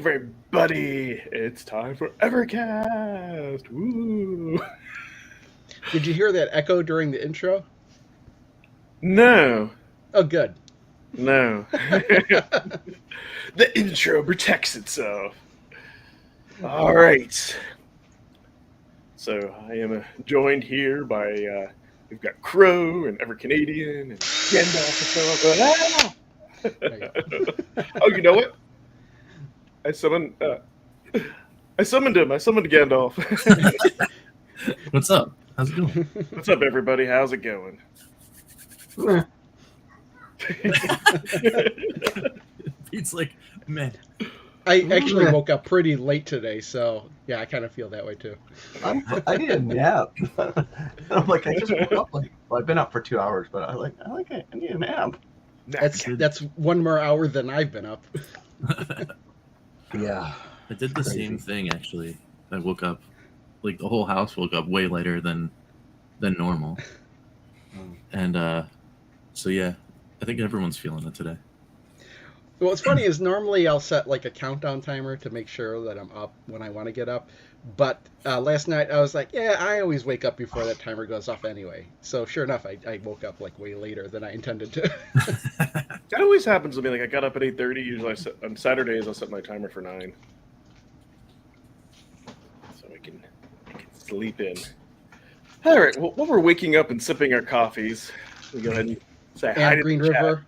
everybody? It's time for Evercast. Woo! Did you hear that echo during the intro? No, Oh, good. no. The intro protects itself. All right. So I am joined here by we've got Crow and Ever Canadian and Gandalf. There you go. Oh, you know what? I summoned. I summoned him. I summoned Gandalf. What's up? How's it going? What's up, everybody? How's it going? Pete's like, man. I actually woke up pretty late today, so yeah, I kind of feel that way too. I need a nap. I'm like, I just woke up. Well, I've been up for 2 hours, but I need a nap. That's one more hour than I've been up. Yeah. I did the same thing actually. I woke up, like the whole house woke up way later than normal, and so yeah, I think everyone's feeling it today. What's funny is normally I'll set like a countdown timer to make sure that I'm up when I want to get up. But last night I was like, yeah, I always wake up before that timer goes off anyway. So sure enough, I woke up like way later than I intended to. That always happens to me. Like I got up at 8:30. Usually on Saturdays I'll set my timer for 9, so I can sleep in. All right. Well, while we're waking up and sipping our coffees, we go ahead and say hi And to Green the chat. River.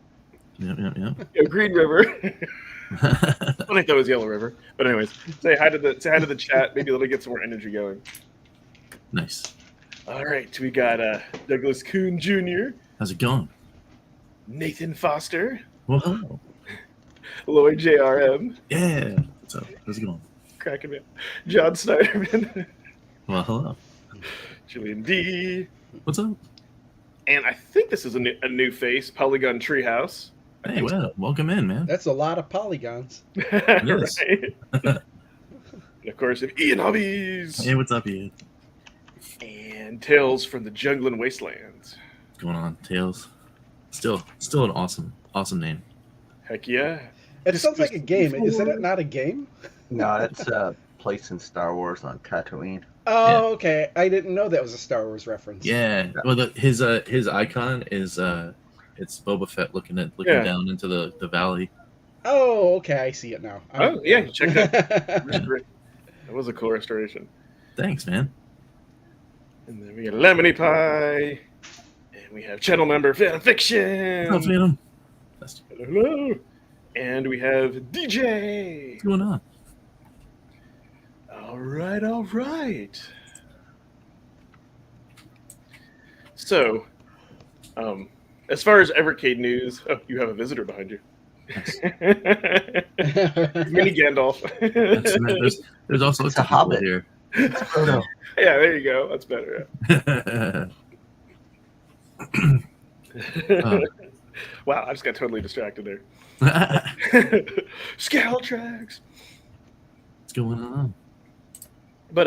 Yeah. Yeah, Green River. I think that was Yellow River. But anyways, say hi to the chat. Maybe it'll get some more energy going. Nice. All right, we got Douglas Kuhn Jr., How's it going? Nathan Foster, Well, hello. Lloyd JRM, Yeah. What's up? How's it going? cracking me up, John Snyderman, Well, hello. Julian D, What's up? and I think this is a new face, Polygon Treehouse. Hey, well, welcome in, man. That's a lot of polygons. is. Right. And of course, Ian Hobbies Hey, what's up, Ian? and Tales from the Jungling Wastelands. What's going on, Tails? Still an awesome name. Heck yeah! It sounds like a game. Isn't it not a game? No, it's a place in Star Wars on Tatooine. Oh, Yeah. okay. I didn't know that was a Star Wars reference. Yeah. Well, his icon is it's Boba Fett looking Yeah. down into the valley. Oh, okay. I see it now. Oh yeah, check that. that. That was a cool restoration. Thanks, man. And then we got Lemony Pie. And we have channel member Fan Fiction. What's up, Phantom? Hello. And we have DJ. What's going on? All right. So, as far as Evercade news, oh, you have a visitor behind you. Nice. Mini Gandalf. There's also It's a people hobbit. here. Frodo. Yeah, there you go. That's better. Yeah. Wow, I just got totally distracted there. Scale tracks. What's going on? But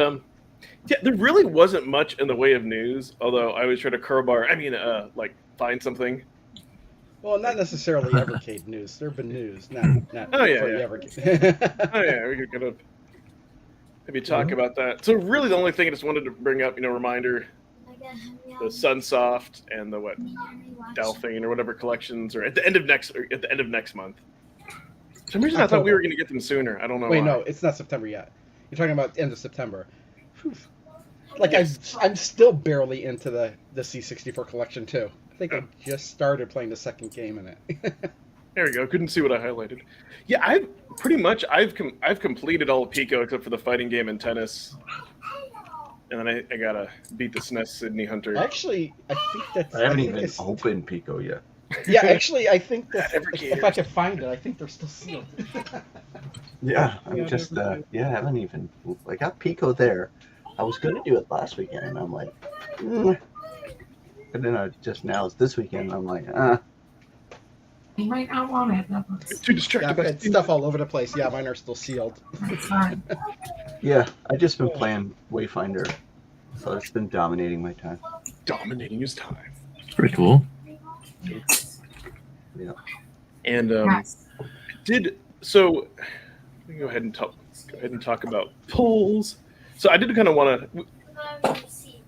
yeah, there really wasn't much in the way of news. Although I always try to crowbar. Like find something. Well, not necessarily Evercade news. There have been news, not Oh, yeah, for yeah. Evercade. Oh yeah, we could kind of maybe talk about that. So really, the only thing I just wanted to bring up, reminder, the Sunsoft and the Delphine or whatever collections are at the end of next month. For some reason, I thought we were going to get them sooner. I don't know. Wait, why. no, it's not September yet. You're talking about the end of September. Whew. Like I'm still barely into the C64 collection too. I think I just started playing the second game in it. There we go. Couldn't see what I highlighted. Yeah, I've completed all of Pico except for the fighting game and tennis. And then I gotta beat the SNES Sydney Hunter. Actually, I think that's. I haven't think even it's- opened Pico yet. Yeah, actually, I think that Evercade. if I can find it, I think they're still sealed. Yeah, I'm Yeah, just that's I haven't even. I got Pico there. I was gonna do it last weekend, and I'm like, but then just now it's this weekend. And I'm like, You might not want it. No, Too distracted by It's stuff all over the place. Yeah, mine are still sealed. it's fine. yeah. I just been playing Wayfinder, so it's been dominating my time. dominating his time. It's pretty cool. Yeah. And Yes. did so go ahead and talk about polls. So I did kind of want to.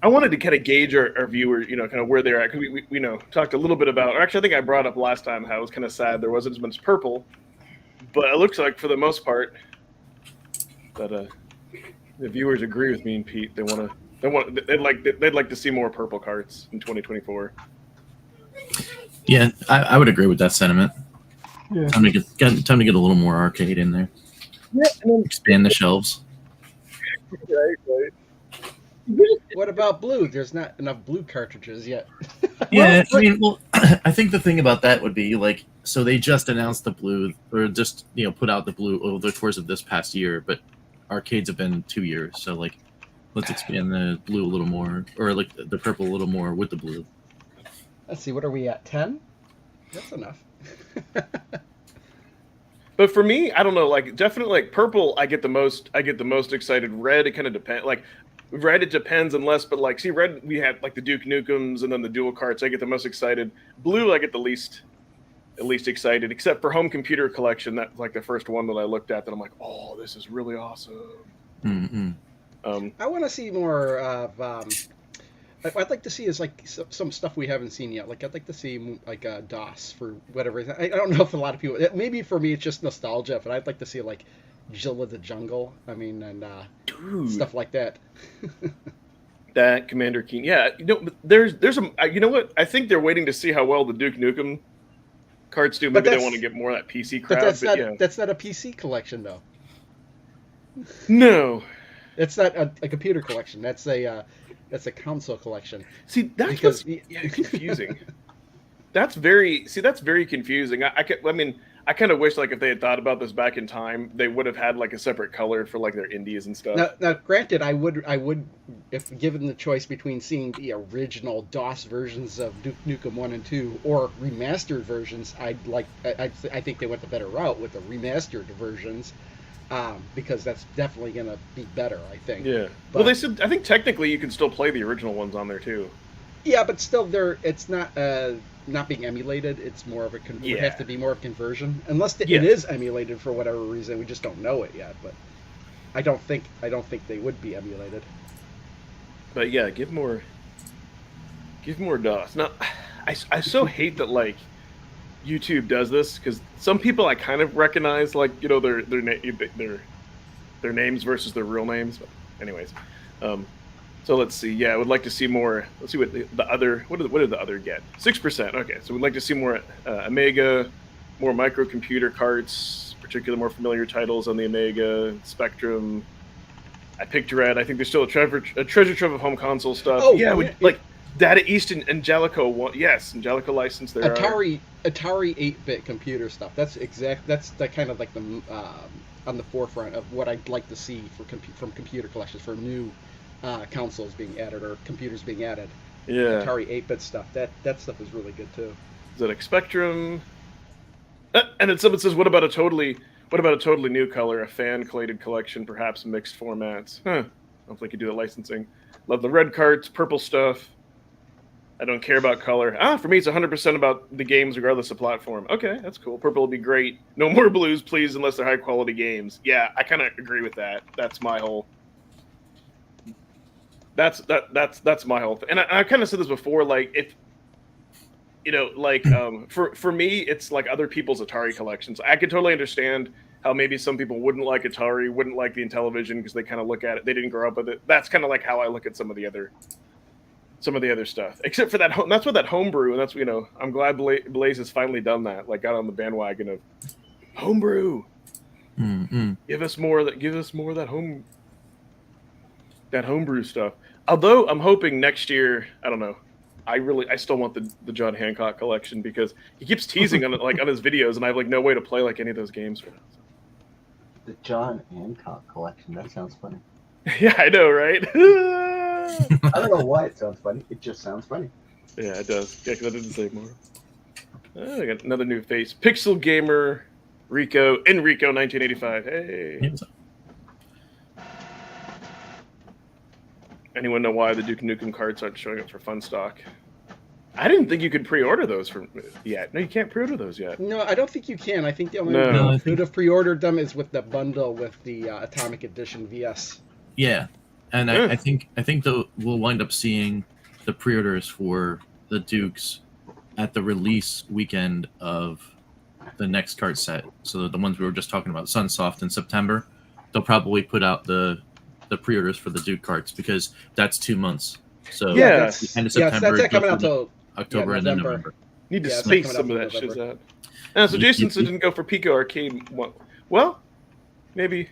I wanted to kind of gauge our viewers, you know, kind of where they're at. Because we talked a little bit about. Or actually, I think I brought up last time how I was kind of sad there wasn't as much purple, but it looks like for the most part that the viewers agree with me and Pete. They'd like to see more purple carts in 2024. Yeah, I would agree with that sentiment. Yeah. Time to get a little more arcade in there. Yeah, and then, Expand the shelves. right. What about blue? There's not enough blue cartridges yet. Yeah, I mean, well, I think the thing about that would be like, so they just announced the blue, or just put out the blue over the course of this past year, but arcades have been 2 years, so like, let's expand the blue a little more, or like the purple a little more with the blue. Let's see, what are we at? 10? That's enough. But for me, I don't know. Like, definitely, like purple, I get the most excited. Red, it kind of depends. Like, red, it depends unless. But like, see, red, we had like the Duke Nukems and then the dual carts. I get the most excited. Blue, I get the least excited, except for home computer collection. That's like the first one that I looked at. That I'm like, oh, this is really awesome. Mm-hmm. I want to see more of. I'd like to see is like some stuff we haven't seen yet. Like I'd like to see like DOS for whatever reason. I don't know if a lot of people. Maybe for me it's just nostalgia, but I'd like to see like Jill of the Jungle. I mean, and stuff like that. That Commander Keen, yeah. There's a. You know what? I think they're waiting to see how well the Duke Nukem carts do. Maybe they want to get more of that PC crowd. But that's not a PC collection though. No, it's not a computer collection. That's a console collection. See, that's what's confusing. That's very confusing. I kind of wish like if they had thought about this back in time, they would have had like a separate color for like their indies and stuff. Now granted, I would, if given the choice between seeing the original DOS versions of Duke Nukem 1 and 2 or remastered versions, I think they went the better route with the remastered versions. Because that's definitely going to be better, I think. Yeah. Well, they said I think technically you can still play the original ones on there too. Yeah, but still, it's not being emulated. It's more of a would have to be more of a conversion, unless it is emulated for whatever reason. We just don't know it yet. But I don't think they would be emulated. But yeah, give more DOS. Now, I so hate that like YouTube does this because some people I kind of recognize, like their names versus their real names. But anyways, so let's see. Yeah, I would like to see more. Let's see what the other. What did the other get? 6%. Okay, so we'd like to see more Amiga, more microcomputer carts, particularly more familiar titles on the Amiga, Spectrum. I picked red. I think there's still a treasure trove of home console stuff. Oh yeah, like Data East and Jaleco. Yes, and Jaleco license there. Atari 8-bit computer stuff. That's the kind of like the on the forefront of what I'd like to see from computer collections for new consoles being added or computers being added. Yeah, Atari 8-bit stuff. That stuff is really good too. ZX Spectrum. And then someone says, "What about a totally new color? A fan collated collection, perhaps mixed formats." Huh? Hopefully, could do the licensing. Love the red carts, purple stuff. I don't care about color. For me, it's 100% about the games, regardless of platform. Okay, that's cool. Purple would be great. No more blues, please, unless they're high-quality games. Yeah, I kind of agree with that. That's my whole. That's my whole thing. And I kind of said this before. Like, if for me, it's like other people's Atari collections. I can totally understand how maybe some people wouldn't like Atari, wouldn't like the Intellivision because they kind of look at it. They didn't grow up with it. That's kind of like how I look at some of the other stuff, except for that. That's what that homebrew, and that's I'm glad Blaze has finally done that. Like, got on the bandwagon of homebrew. Mm-hmm. Give us more of that homebrew stuff. Although I'm hoping next year, I don't know. I still want the John Hancock collection because he keeps teasing on it, like on his videos, and I have like no way to play like any of those games. The John Hancock collection. That sounds funny. Yeah, I know, right? I don't know why it sounds funny. It just sounds funny. Yeah, it does. Yeah, because I didn't say more. I got another new face. Pixel Gamer Enrico 1985. Hey. Yes. Anyone know why the Duke Nukem cards aren't showing up for Fun Stock? I didn't think you could pre-order those from yet. No, you can't pre-order those yet. No, I don't think you can. I think the only No. way No, I you think- could have pre-ordered them is with the bundle with the Atomic Edition VS. Yeah, and Yeah. I think we'll wind up seeing the pre-orders for the Dukes at the release weekend of the next card set. So the ones we were just talking about, Sunsoft in September, they'll probably put out the pre-orders for the Duke cards because that's 2 months. So Yeah. that's, end of yes, September, that's not coming go out through till October, yeah, and then November. November. Need to Yeah, it's space not some of coming that out shit till out. So Jason You- didn't go for Pico Arcade. Well, maybe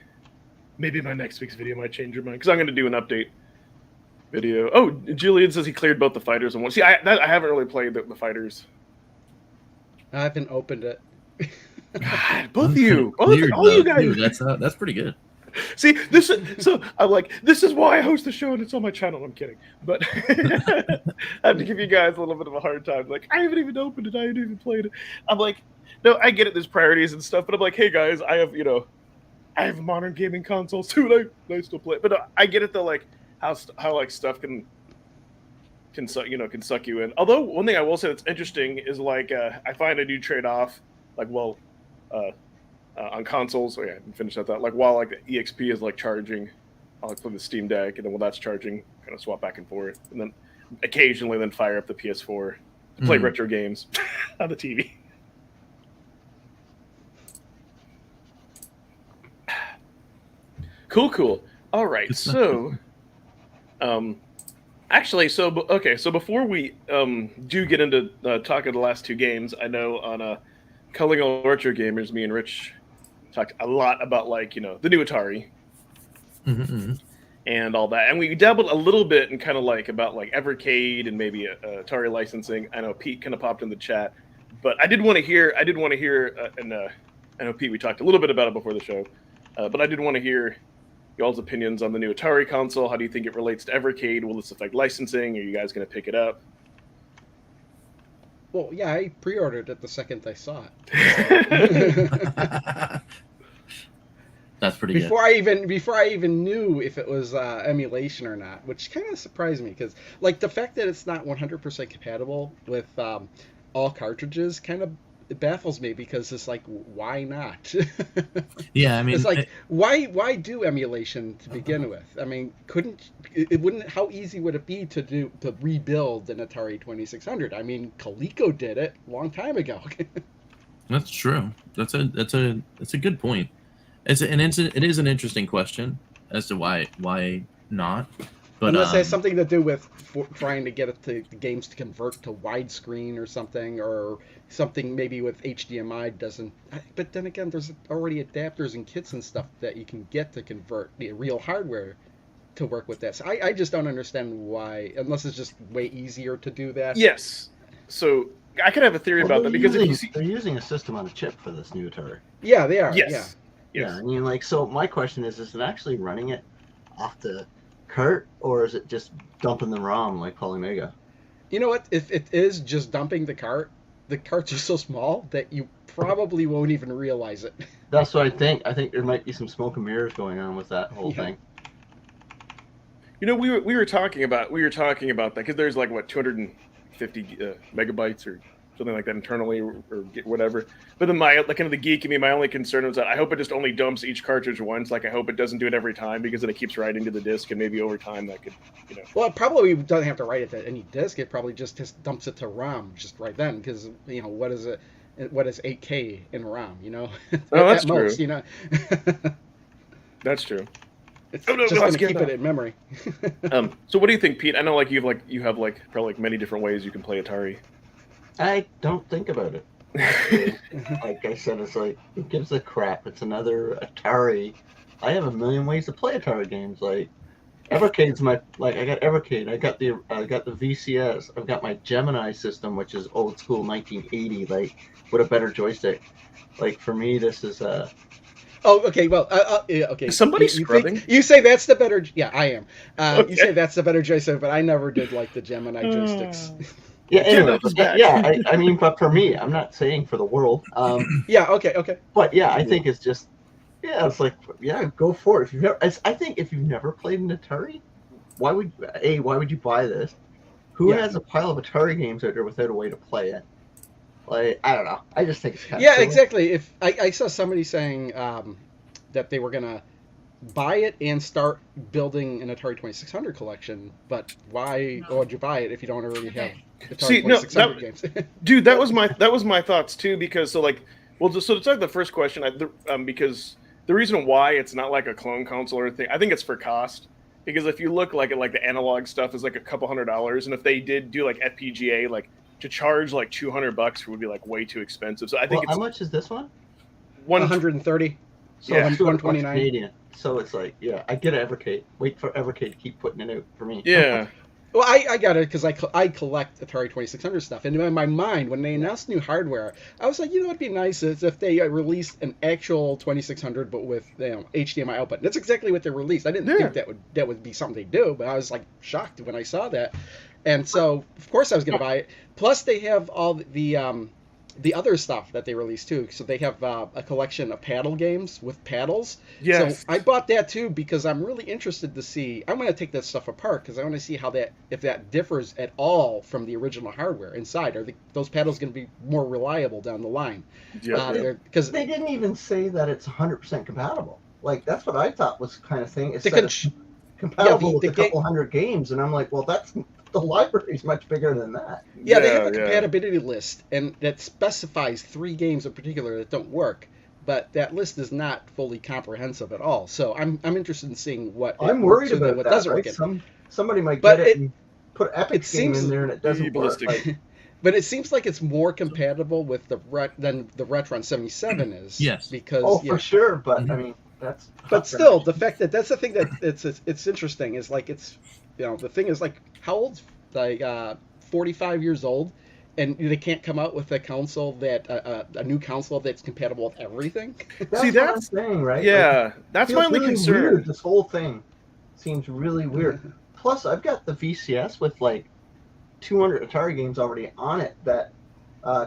my next week's video might change your mind because I'm going to do an update video. Oh, Julian says he cleared both the fighters and one. See, I haven't really played the fighters. I haven't opened it. God, both of you, Cleared, all you guys. dude, that's pretty good. See, this is so. I'm like, this is why I host the show and it's on my channel. I'm kidding, but I have to give you guys a little bit of a hard time. Like, I haven't even opened it. I haven't even played it. I'm like, no, I get it. There's priorities and stuff, but I'm like, hey guys, I have modern gaming consoles too, and I still play. But I get it though, like how like stuff can suck you in. Although one thing I will say that's interesting is like I find I do trade off like on consoles. Oh yeah, I didn't finish that thought. Like while like the EXP is like charging, I'll like play the Steam Deck, and then while that's charging, kind of swap back and forth, and then occasionally then fire up the PS4 to play retro games on the TV. Cool. All right, so, actually, so before we do get into talking the last two games, I know on Culling All Retro Gamers, me and Rich talked a lot about like the new Atari and all that, and we dabbled a little bit in kind of like about like Evercade and maybe Atari licensing. I know Pete kind of popped in the chat, but I did want to hear, and I know Pete, we talked a little bit about it before the show, but I did want to hear y'all's opinions on the new Atari console. How do you think it relates to Evercade? Will this affect licensing? Are you guys going to pick it up? Well, yeah, I pre-ordered it the second I saw it. That's pretty good. Before I even knew if it was emulation or not, which kind of surprised me because like the fact that it's not 100% compatible with all cartridges kind of baffles me because it's like, why not? Yeah, I mean, it's like why do emulation to begin with? I mean, how easy would it be to rebuild an Atari 2600? I mean, Coleco did it a long time ago. That's true. That's a good point. It is an interesting question as to why not. But unless it has something to do with trying to get the games to convert to widescreen or something maybe with HDMI doesn't. But then again, there's already adapters and kits and stuff that you can get to convert the real hardware to work with that. So I just don't understand why, unless it's just way easier to do that. Yes. So I could have a theory about that because they're using a system on a chip for this new Atari. Yeah, they are. Yes. Yeah, I mean, like, so my question is it actually running it off the cart, or is it just dumping the ROM like Polymega? You know what? If it is just dumping the carts are so small that you probably won't even realize it. That's what I think. I think there might be some smoke and mirrors going on with that whole thing. we were talking about that because there's like what 250 megabytes or something like that internally or whatever. But then my like kind of the geek in me, my only concern was that I hope it just only dumps each cartridge once. Like I hope it doesn't do it every time because then it keeps writing to the disc and maybe over time that could Well, it probably doesn't have to write it to any disk. It probably just dumps it to ROM just right then because what is 8K in ROM? that's at most, true. That's true. It's Oh, no, just let's going to get keep that. it in memory. So what do you think, Pete? I know like you have probably many different ways you can play Atari. I don't think about it. Actually, like I said, it's like, who gives a crap? It's another Atari. I have a million ways to play Atari games. Like Evercade's I got Evercade. I got the VCS. I've got my Gemini system, which is old school 1980, like with a better joystick. Like for me, this is Oh, okay. Well, okay. Is somebody you scrubbing? You say that's the better. Yeah, I am. Okay. You say that's the better joystick, but I never did like the Gemini joysticks. Yeah, anyway, that was bad. yeah. I mean, but for me, I'm not saying for the world. Yeah. Okay. But yeah, I think it's just, yeah, it's like, yeah, go for it. I think if you've never played an Atari, why would you buy this? Who Yeah. has a pile of Atari games out there without a way to play it? Like, I don't know. I just think it's kind of Yeah, silly. exactly. If I saw somebody saying that they were gonna buy it and start building an Atari 2600 collection, but why would you buy it if you don't already have Atari See, no, 2600 games? Dude, that was my thoughts too. Because so like, well, just so to start the first question, because the reason why it's not like a clone console or anything, I think it's for cost. Because if you look like at like the analog stuff is like a couple $100s, and if they did do like FPGA, like to charge like $200 would be like way too expensive. So I think Well, how it's much is this one? 130. So Yeah. it's 229 $129. Canadian. So it's like, yeah, I get Evercade. Wait for Evercade to keep putting it out for me. yeah. Well, I got it because I collect Atari 2600 stuff, and in my mind, when they announced new hardware, I was like, it'd be nice is if they released an actual 2600, but with HDMI output. That's exactly what they released. I didn't think that would be something they do, but I was like shocked when I saw that, and so of course I was going to buy it. Plus, they have all the other stuff that they released too. So they have a collection of paddle games with paddles. Yes. So I bought that too because I'm really interested to see. I'm going to take that stuff apart because I want to see how if that differs at all from the original hardware inside. Are those paddles going to be more reliable down the line? Yeah. Because They didn't even say that it's 100% compatible. Like, that's what I thought was kind of thing. It's they that could. it's compatible the with a couple hundred games, and I'm like, well, the library's much bigger than that. Yeah, they have a Yeah. compatibility list, and that specifies 3 games in particular that don't work. But that list is not fully comprehensive at all. So I'm interested in seeing what I'm worried about what that. doesn't Right? work. Somebody might But get it and put Epic it game seems- in there, and it doesn't work. Ballistic. Like, But it seems like it's more compatible with than the Retron 77 is. Yes. Because oh, for sure. But Mhm. I mean, that's. But still, the fact that's the thing that it's interesting is like it's the thing is like how old, like 45 years old, and they can't come out with a console that a new console that's compatible with everything. That's See, what that's- I'm saying, right? Yeah, that's feels my only really concern. Weird. This whole thing seems really weird. Plus, I've got the VCS with like 200 Atari games already on it that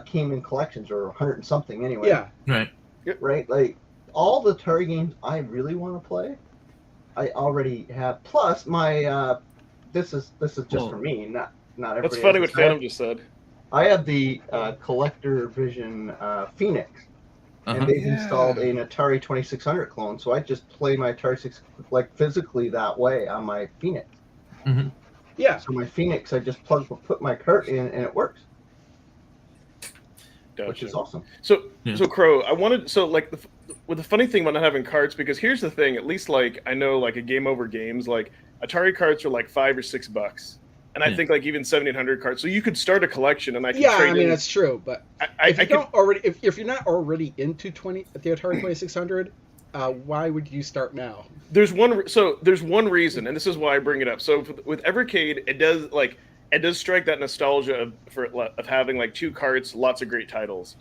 came in collections, or 100 and something anyway. Yeah. Right. Right? Like, all the Atari games I really want to play, I already have. Plus, my this is just Well, for me, not everybody. That's funny what else. Phantom just said. I have the Collector Vision Phoenix. Uh-huh. And they've installed an Atari 2600 clone, so I just play my Atari 6 like physically that way on my Phoenix. Mm-hmm. Yeah. So my Phoenix, I just put my cart in, and it works, Gotcha. which is awesome. So, Yeah. so Crow, I wanted like with the funny thing about not having carts, because here's the thing. At least like I know like a Game Over Games, like Atari carts are like $5 or $6, and I Yeah. think like even 7800 carts. So you could start a collection, and I could Yeah, trade I mean in. that's true, but I could, if you're not already into the Atari 2600, why would you start now? there's one reason, and this is why I bring it up. So with Evercade, it does strike that nostalgia of having like 2 carts, lots of great titles.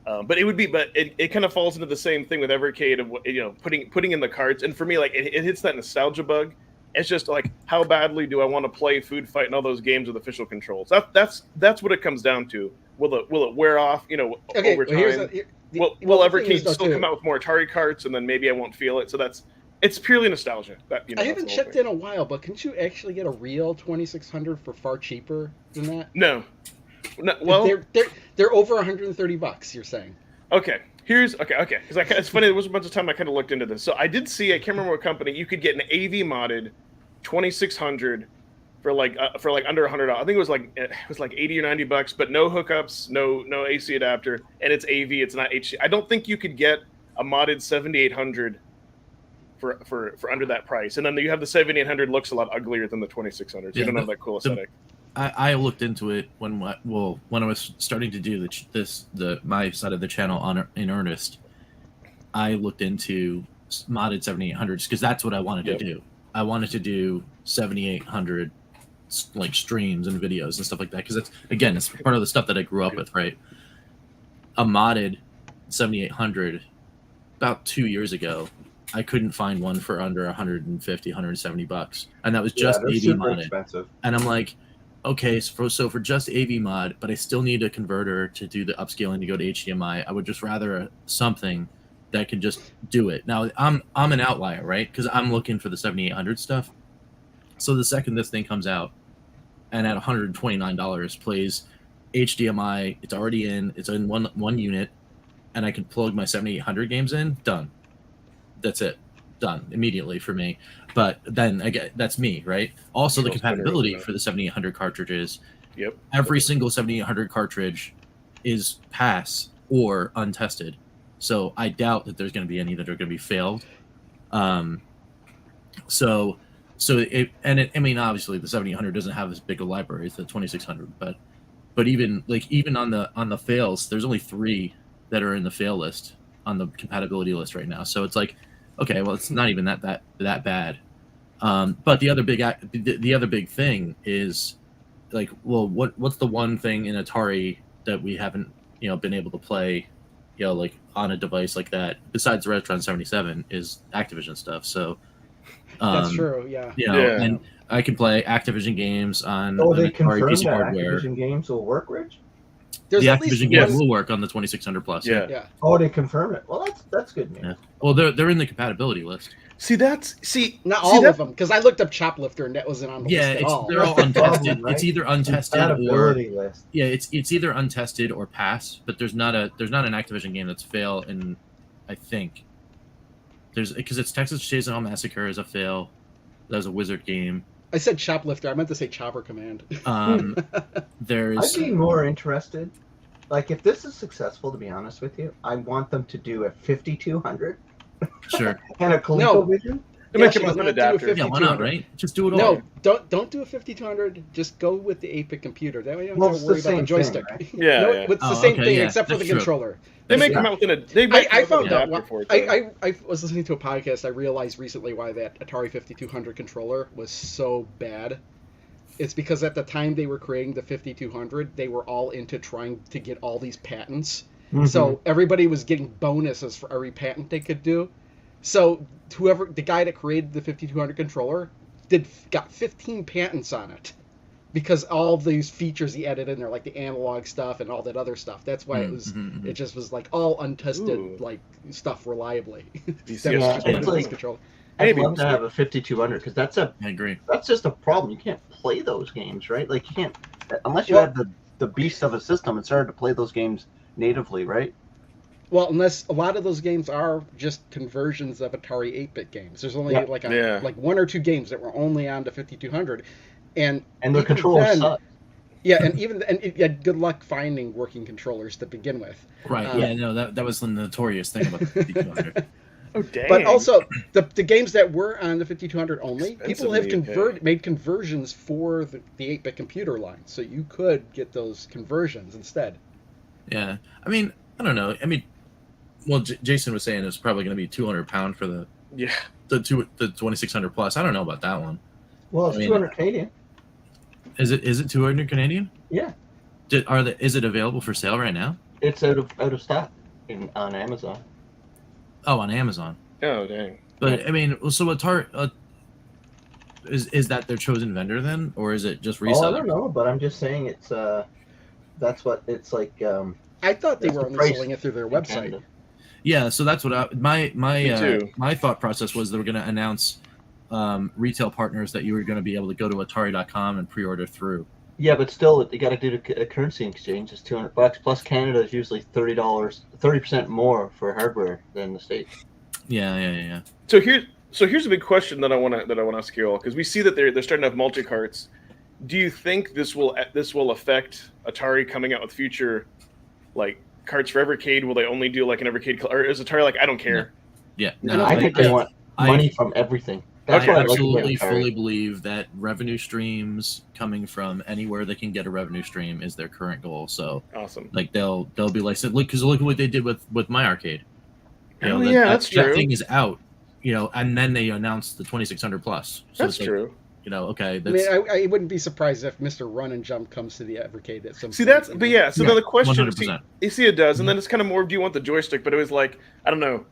But it kind of falls into the same thing with Evercade of putting in the carts, and for me like it hits that nostalgia bug. It's just like, how badly do I want to play Food Fight and all those games with official controls? That's what it comes down to. Will it wear off? Okay, over well, time. Will the thing Evercade is, though, still too, come out with more Atari carts, and then maybe I won't feel it? So it's purely nostalgia. I haven't checked in a while, but can't you actually get a real 2600 for far cheaper than that? No. Well, they're over $130. You're saying? okay. Okay. Because it's funny. There was a bunch of time I kind of looked into this. So I did see. I can't remember what company. You could get an AV modded 2600 for like under $100. I think it was like $80 or $90, but no hookups, no AC adapter, and it's AV. It's not HD. I don't think you could get a modded 7800 for under that price. And then you have the 7800 looks a lot uglier than the 2600. So you don't have that cool aesthetic. I looked into it when I was starting to do my side of the channel in earnest. I looked into modded 7800s because that's what I wanted to do. I wanted to do 7800 like streams and videos and stuff like that because it's part of the stuff that I grew up with, right? A modded 7800 about 2 years ago, I couldn't find one for under 150, 170 bucks, and that was just they're AV super modded. expensive. And I'm like, okay, so for just AV mod, but I still need a converter to do the upscaling to go to HDMI. I would just rather something that can just do it. Now I'm an outlier, right? Because I'm looking for the 7800 stuff. So the second this thing comes out, and at $129 plays HDMI. It's already in. It's in one unit, and I can plug my 7800 games in. Done. That's it. Done immediately for me. But then again, that's me, right? Also, the compatibility for the 7800 cartridges. Yep. Every single 7800 cartridge is pass or untested. So I doubt that there's going to be any that are going to be failed. I mean, obviously the 7800 doesn't have as big a library as the 2600, but even on the fails, there's only 3 that are in the fail list on the compatibility list right now. So it's like, okay, well, it's not even that bad. But the other big thing is like, well, what's the one thing in Atari that we haven't been able to play, like on a device like that besides the Retron 77 is Activision stuff. So that's true. Yeah. And I can play Activision games on Oh, an they Atari confirmed piece of that hardware. Activision games will work, Rich? There's The at least Activision game one- will work on the 2600 Plus. Yeah. Oh, they confirmed it. Well, that's good news. Yeah. Well, they're in the compatibility list. Not all of them, because I looked up Choplifter and that wasn't on the list at all. They're all That's the untested. problem, right? It's either untested or Compatibility list. it's either untested or pass. But there's not an Activision game that's fail. And I think because it's Texas Chainsaw Massacre is a fail. That was a Wizard game. I said Choplifter. I meant to say Chopper Command. There's I'd be more interested. Like, if this is successful, to be honest with you, I want them to do a 5200 sure. and a ColecoVision. They might come up with an adapter. Yeah, why not? Right? Just do it all. No, don't do a 5200. Just go with the 8-bit computer. That way you don't Well, have it's to the worry about the same joystick. thing, right? Yeah, No, yeah. it's the Oh, same okay, thing yeah, except for the that's true. controller. They may That's come true. out with an I found out. adapter for it. Though. I was listening to a podcast. I realized recently why that Atari 5200 controller was so bad. It's because at the time they were creating the 5200, they were all into trying to get all these patents. Mm-hmm. So everybody was getting bonuses for every patent they could do. So the guy that created the 5200 controller got 15 patents on it because all of these features he added in there, like the analog stuff and all that other stuff. That's why it just was like all untested like stuff reliably. These That was guys- just it's one of like- these controllers. I'd Maybe. love to have a 5200 because I agree. that's just a problem. You can't play those games, right? Like, you can't unless you Well- have the beast of a system. It's hard to play those games natively, right? Well, unless a lot of those games are just conversions of Atari 8-bit games. There's only Yeah. like 1 or 2 games that were only on the 5200, and And the even controllers then- suck. Yeah, and you had good luck finding working controllers to begin with. Right. Yeah. No. That was the notorious thing about the 5200. Oh dang! But also the games that were on the 5200 only, people have Expensively, made conversions for the 8-bit computer line, so you could get those conversions instead. Yeah. I mean, I don't know. I mean, well, Jason was saying it's probably going to be £200 for the yeah. the 2600 plus. I don't know about that one. Well, it's I mean, 200 Canadian. Is it 200 Canadian? Yeah, Is it available for sale right now? it's out of stock on Amazon. Oh, on Amazon. Oh dang! But I mean, so Atari is that their chosen vendor then, or is it just Oh, reseller? I don't know, but I'm just saying it's that's what it's like. I thought they That's were the only price selling it through their in website. Canada. Yeah, so that's what Me too. my thought process was they were going to announce retail partners that you were going to be able to go to Atari.com and pre-order through. Yeah, but still, you got to do a currency exchange. It's $200 plus. Canada is usually $30% more for hardware than the States. Yeah. So here's a big question that I want to ask you all, because we see that they're starting to have multi carts. Do you think this will affect Atari coming out with future like carts for Evercade? Will they only do like an Evercade, or is Atari like, I don't care? Yeah. No, I think they want money from everything. That's I what I like absolutely about Atari. fully believe that revenue streams coming from anywhere they can get a revenue stream is their current goal. So Awesome. like they'll be like, look at what they did with my arcade. Oh, yeah, that's that true. thing is out, and then they announced the 2600 plus. So That's it's like, true. Okay. I That's, mean, I wouldn't be surprised if Mr. Run and Jump comes to the Evercade at some See, point. that's but yeah. So then the question, 100%. you see, it does, and then it's kind of more. Do you want the joystick? But it was like, I don't know.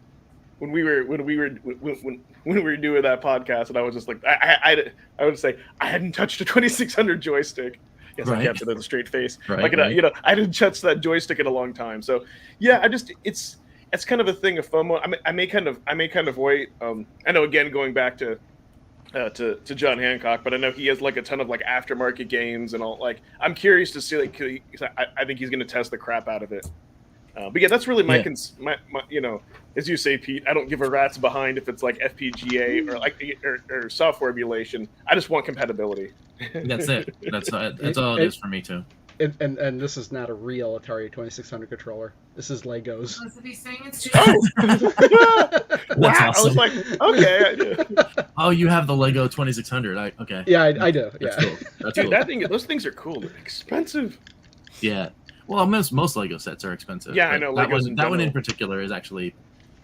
When we were doing that podcast, and I was just like, I would say I hadn't touched a 2600 joystick. Yes, I Right. kept it with a straight face. Right, Like right. I didn't touch that joystick in a long time. So yeah, it's kind of a thing of FOMO. I may kind of wait. I know, again, going back to to John Hancock, but I know he has like a ton of like aftermarket games and all. Like, I'm curious to see like I think he's going to test the crap out of it. But yeah, that's really my you know, as you say, Pete. I don't give a rat's behind if it's like FPGA or like or software emulation. I just want compatibility. That's it. That's all it is for me too. And this is not a real Atari 2600 controller. This is Legos. Supposed to be saying it's too Wow! Awesome. I was like, okay. Oh, you have the Lego 2600. Okay. Yeah, I do. That's Yeah. cool. That's Dude, cool. those things are cool. They're expensive. Yeah. Well, most Lego sets are expensive. Yeah, I know. That Legos one, that one in general. particular is actually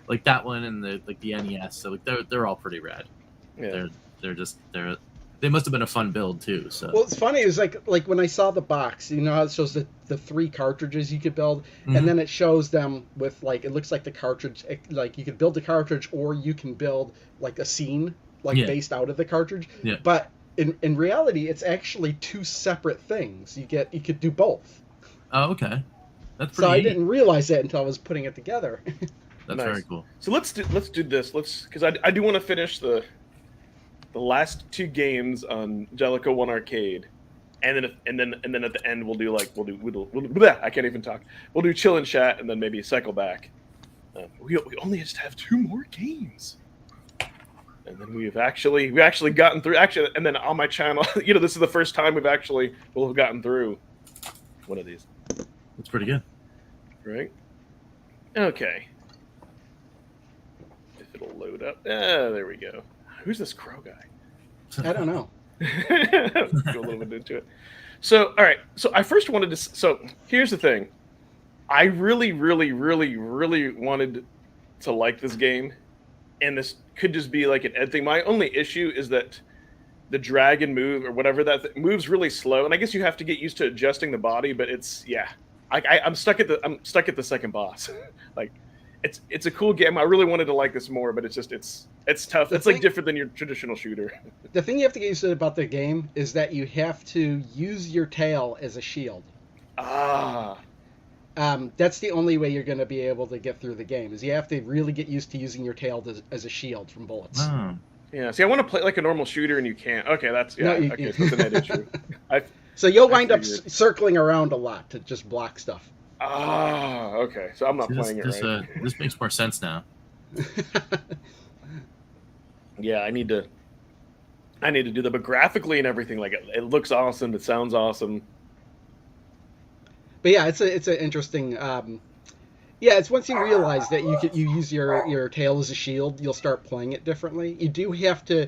like that one and the NES. So like they're all pretty rad. Yeah. They must have been a fun build too. So Well, it's funny. It's like when I saw the box, you know how it shows the 3 cartridges you could build, Mhm. and then it shows them with like it looks like the cartridge, like you could build the cartridge or you can build like a scene like Yeah. based out of the cartridge. Yeah. But in reality, it's actually 2 separate things. You could do both. oh, okay, that's So pretty. I neat. didn't realize that until I was putting it together. That's Nice. very cool. So let's do this. Because I do want to finish the last 2 games on Jaleco 1 Arcade, and then at the end we'll do I can't even talk. We'll do chill and chat, and then maybe cycle back. We only just have 2 more games, and then we've actually gotten through. And then on my channel, you know, this is the first time we'll have gotten through one of these. That's pretty good. Right? Okay. If it'll load up. There we go. Who's this crow guy? I don't know. Go a little bit into it. So, all right. So I first wanted to. So here's the thing. I really, really, really, really wanted to like this game, and this could just be like an Ed thing. My only issue is that the drag and move or whatever moves really slow, and I guess you have to get used to adjusting the body. But it's I'm stuck at the second boss. Like, it's a cool game. I really wanted to like this more, but it's tough. It's like different than your traditional shooter. The thing you have to get used to about the game is that you have to use your tail as a shield. Ah. That's the only way you're going to be able to get through the game. Is you have to really get used to using your tail as a shield from bullets. Oh. Yeah. See, I want to play like a normal shooter, and you can't. Okay, that's No, you- okay. So that's an Ed issue. So you'll wind up figured. circling around a lot to just block stuff. Okay. So I'm not See, playing it right. this makes more sense now. Yeah, I need to do that. But graphically and everything, like it looks awesome. It sounds awesome. But yeah, it's an interesting. It's once you realize that you use your tail as a shield, you'll start playing it differently. You do have to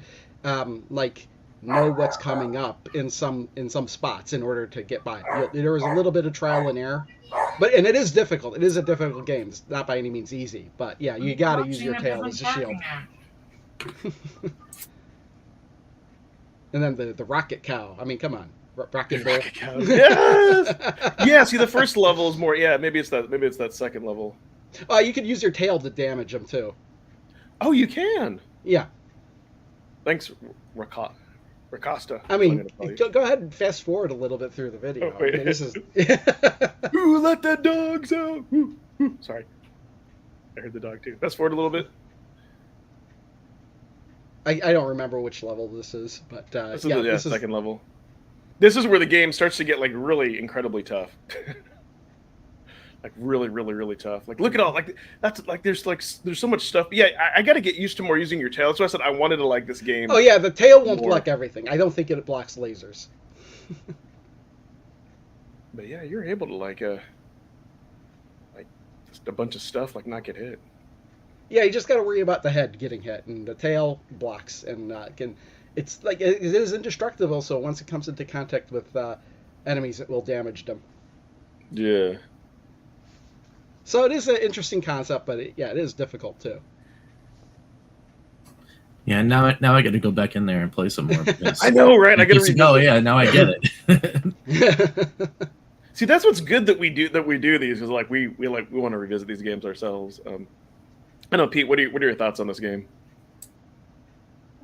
know what's coming up in some spots in order to get by. There is a little bit of trial and error, and it is difficult. It is a difficult game. It's not by any means easy, but yeah, you got to use your tail as a shield. And then the rocket cow. I mean, come on, rocket bull. Yes. Yeah. See, the first level is more. Yeah, maybe it's that second level. You could use your tail to damage them too. Oh, you can. Yeah. Thanks, Racosta. I mean, go ahead and fast forward a little bit through the video. Oh, wait. I mean, this is. Ooh, let the dogs out. Ooh, ooh. Sorry, I heard the dog too. Fast forward a little bit. I don't remember which level this is, but This is the second level. This is where the game starts to get like really incredibly tough. Like really, really, really tough. Like look at all there's so much stuff. Yeah, I got to get used to more using your tail. That's why I said I wanted to like this game. Oh yeah, the tail won't more. block everything. I don't think it blocks lasers. But yeah, you're able to like just a bunch of stuff like not get hit. Yeah, you just got to worry about the head getting hit, and the tail blocks, and it's like it is indestructible. So once it comes into contact with enemies, it will damage them. Yeah. So it is an interesting concept, but it is difficult too. Yeah, now I got to go back in there and play some more. I know, right? I got to read. Oh yeah, now I get it. See, that's what's good that we do these is like we want to revisit these games ourselves. I know, Pete. What are your thoughts on this game?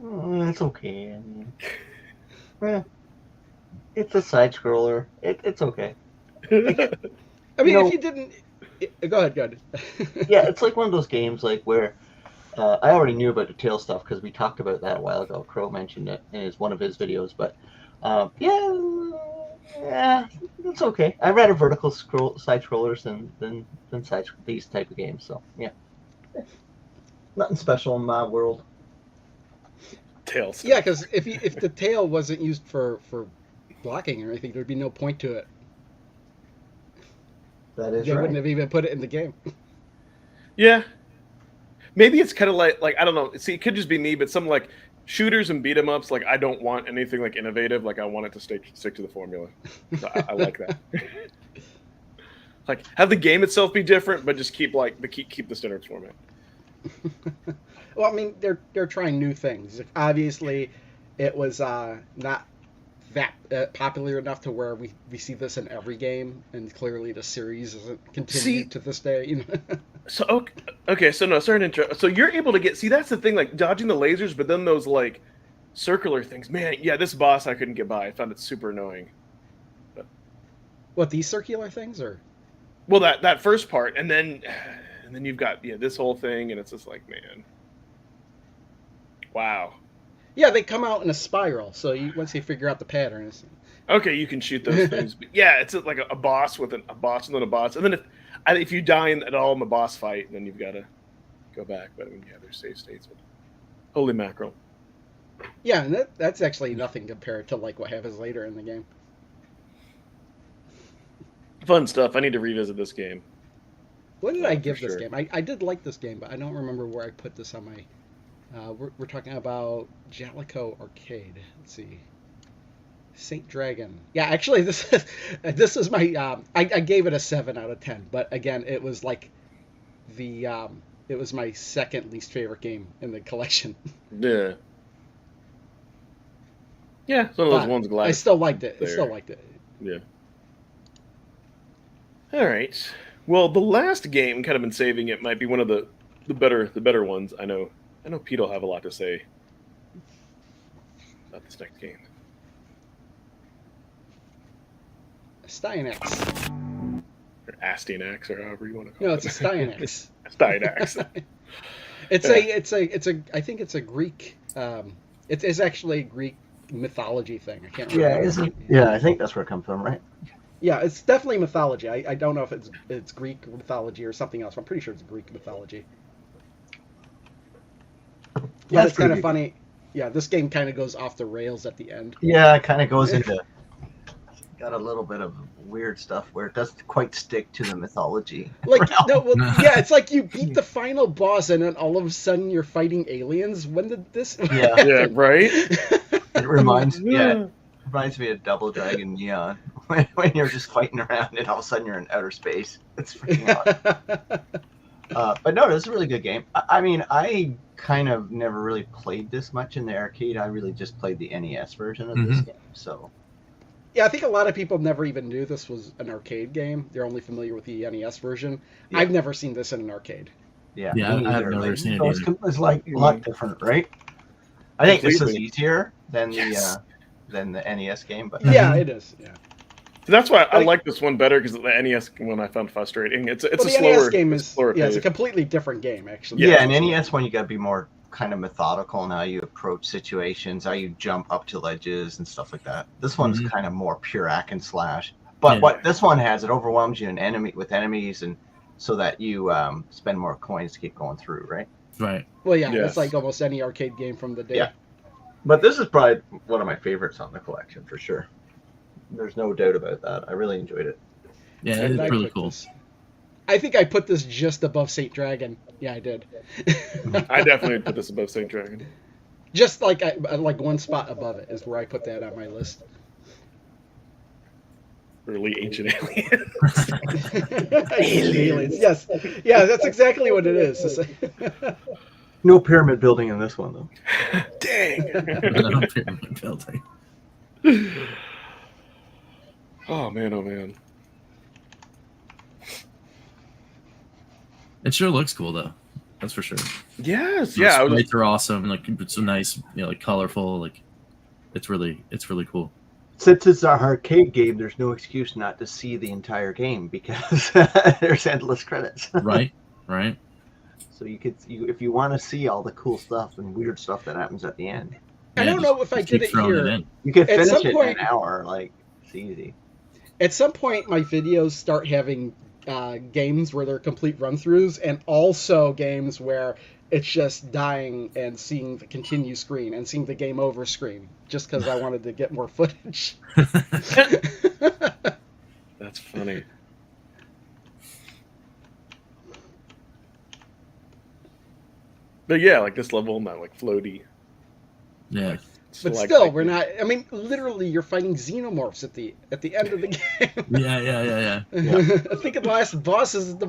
It's okay. I mean, it's a side scroller. It's okay. I mean, if you didn't, go ahead. Yeah, it's like one of those games like where I already knew about the tail stuff because we talked about that a while ago. Crow mentioned it in one of his videos, but yeah, it's okay. I'd rather vertical side scrollers than these type of games. So yeah, nothing special in my world. Tail stuff. Yeah, because if the tail wasn't used for blocking or anything, there'd be no point to it. That is They right. wouldn't have even put it in the game. Yeah. Maybe it's kind of like I don't know. See, it could just be me, but some like shooters and beat 'em ups, like I don't want anything like innovative. Like I want it to stick to the formula. So I like that. Like have the game itself be different, but just keep the standard format. Well, I mean, they're trying new things. Obviously, it was not that popular enough to where we see this in every game, and clearly the series isn't continued to this day. You know. So okay, so no, sorry to interrupt. So you're able to that's the thing, like dodging the lasers, but then those like circular things, man. Yeah, this boss I couldn't get by. I found it super annoying. But, what, these circular things, or? well, that first part, and then you've got this whole thing, and it's just like, man, wow. Yeah, they come out in a spiral. So once you figure out the patterns. Okay, you can shoot those things. But yeah, it's like a boss with a boss and then a boss, and then if you die at all in the boss fight, then you've got to go back. But I mean, yeah, there's save states. But holy mackerel! Yeah, and that's actually nothing compared to like what happens later in the game. Fun stuff. I need to revisit this game. What did I give this sure. game? I did like this game, but I don't remember where I put this on my. We're talking about Jaleco Arcade. Let's see. Saint Dragon. Yeah, actually, this is my. I gave it a 7 out of 10, but again, it was like it was my second least favorite game in the collection. Yeah. Yeah, it's one of those ones. Glad I still liked it. there. I still liked it. Yeah. All right. Well, the last game, kind of been saving it, might be one of the better ones. I know Pete will have a lot to say about this next game. Styanax. Or Astyanax, or however you want to call it. No, it's a Styanax. Styanax. It's a I think it's a Greek. It's actually a Greek mythology thing. I can't remember. Yeah, I think that's where it comes from, right? Yeah, it's definitely mythology. I don't know if it's Greek mythology or something else. I'm pretty sure it's Greek mythology. Yeah, it's kind of funny. Yeah, this game kind of goes off the rails at the end. Yeah, it kind of goes into got a little bit of weird stuff where it doesn't quite stick to the mythology. Like yeah, it's like you beat the final boss and then all of a sudden you're fighting aliens. When did this? Yeah, right. It reminds me of Double Dragon Neon when you're just fighting around and all of a sudden you're in outer space. It's freaking out. But no, it's a really good game. I mean, I kind of never really played this much in the arcade. I really just played the NES version of this game. So. Yeah, I think a lot of people never even knew this was an arcade game. They're only familiar with the NES version. Yeah. I've never seen this in an arcade. Yeah, I've never seen it either. It's like a lot different, right? I think this is easier than the NES game, but yeah, it is. Yeah. So that's why I like this one better, because the NES one I found frustrating. It's a slower NES game is slower it's a completely different game actually. Yeah, an NES one you got to be more kind of methodical in how you approach situations, how you jump up to ledges and stuff like that. This one's kind of more pure hack and slash. But what this one has, it overwhelms you with enemies, and so that you spend more coins to keep going through, right? Right. Well, yeah, it's like almost any arcade game from the day. Yeah. But this is probably one of my favorites on the collection for sure. There's no doubt about that. I really enjoyed it. Yeah, it's really cool. I think I put this just above Saint Dragon. Yeah, I did. I definitely put this above Saint Dragon. Just like one spot above it is where I put that on my list. Early ancient aliens. Aliens. Yes. Yeah, that's exactly what it is. No pyramid building in this one, though. Dang. No pyramid building. Oh man. It sure looks cool though. That's for sure. Yes, The sprites are awesome. Like it's so nice, like colorful. Like it's really cool. Since it's an arcade game, there's no excuse not to see the entire game because there's endless credits. Right. So if you want to see all the cool stuff and weird stuff that happens at the end, I don't know if I did keep it throwing here. in. you can At finish some it point- in an hour. Like, it's easy. At some point, my videos start having games where they're complete run-throughs, and also games where it's just dying and seeing the continue screen and seeing the game over screen, just because I wanted to get more footage. That's funny. But yeah, like this level, not like floaty. Yeah. But Like, still, we're not. I mean, literally, you're fighting xenomorphs at the end of the game. Yeah. I think the last boss is the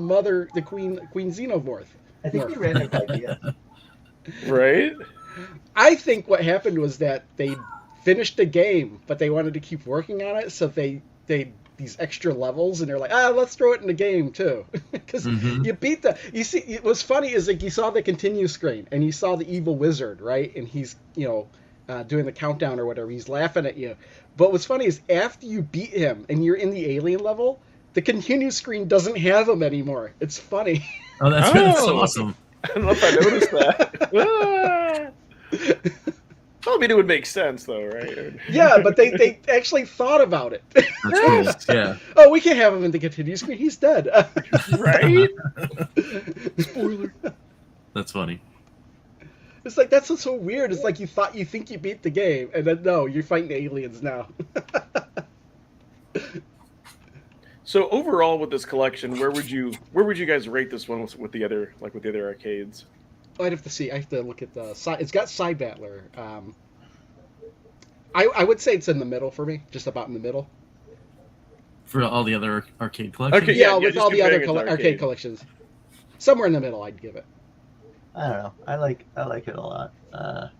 queen xenomorph. I think we ran out of ideas. right. I think what happened was that they finished the game, but they wanted to keep working on it, so they these extra levels, and they're like, let's throw it in the game too, because you beat the. You see, what's funny is like you saw the continue screen, and you saw the evil wizard, right, and he's doing the countdown or whatever. He's laughing at you. But what's funny is after you beat him and you're in the alien level, the continue screen doesn't have him anymore. It's funny. Oh, that's awesome. I don't know if I noticed that. Well, I mean, it would make sense, though, right? Yeah, but they actually thought about it. That's cool. Yeah. Oh, we can't have him in the continue screen. He's dead. Right? Spoiler. That's funny. It's like, that's what's so weird. It's like you think you beat the game, and then no, you're fighting aliens now. So overall, with this collection, where would you guys rate this one with the other arcades? I'd have to see. I have to look at the side. It's got Side Battler. I would say it's in the middle for me, just about in the middle. For all the other arcade collections? Okay. Yeah, Yeah, with just all the other comparing it to arcade arcade. collections. Somewhere in the middle, I'd give it. I don't know. I like it a lot.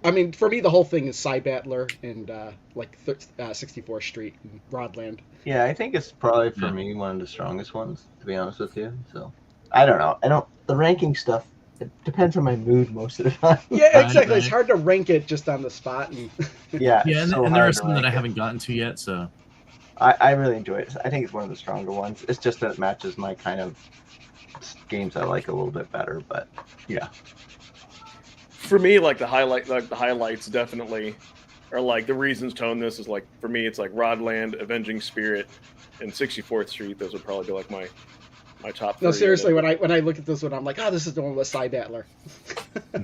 I mean, for me, the whole thing is Side Battler and 64th Street and Rodland. Yeah, I think it's probably for me one of the strongest ones, to be honest with you. So I don't know. The ranking stuff. It depends on my mood most of the time. Yeah, Right, exactly. It's right. hard to rank it just on the spot. And Yeah. Yeah, it's and so there are hard to some that rank I it. haven't gotten to yet, so. I really enjoy it. I think it's one of the stronger ones. It's just that it matches my kind of games I like a little bit better. But yeah. For me, like the highlights definitely are like the reasons to own this is like for me it's like Rodland, Avenging Spirit, and 64th Street. Those would probably be like my top. no, three. seriously, when I look at this one, I'm like, this is the one with Side Battler.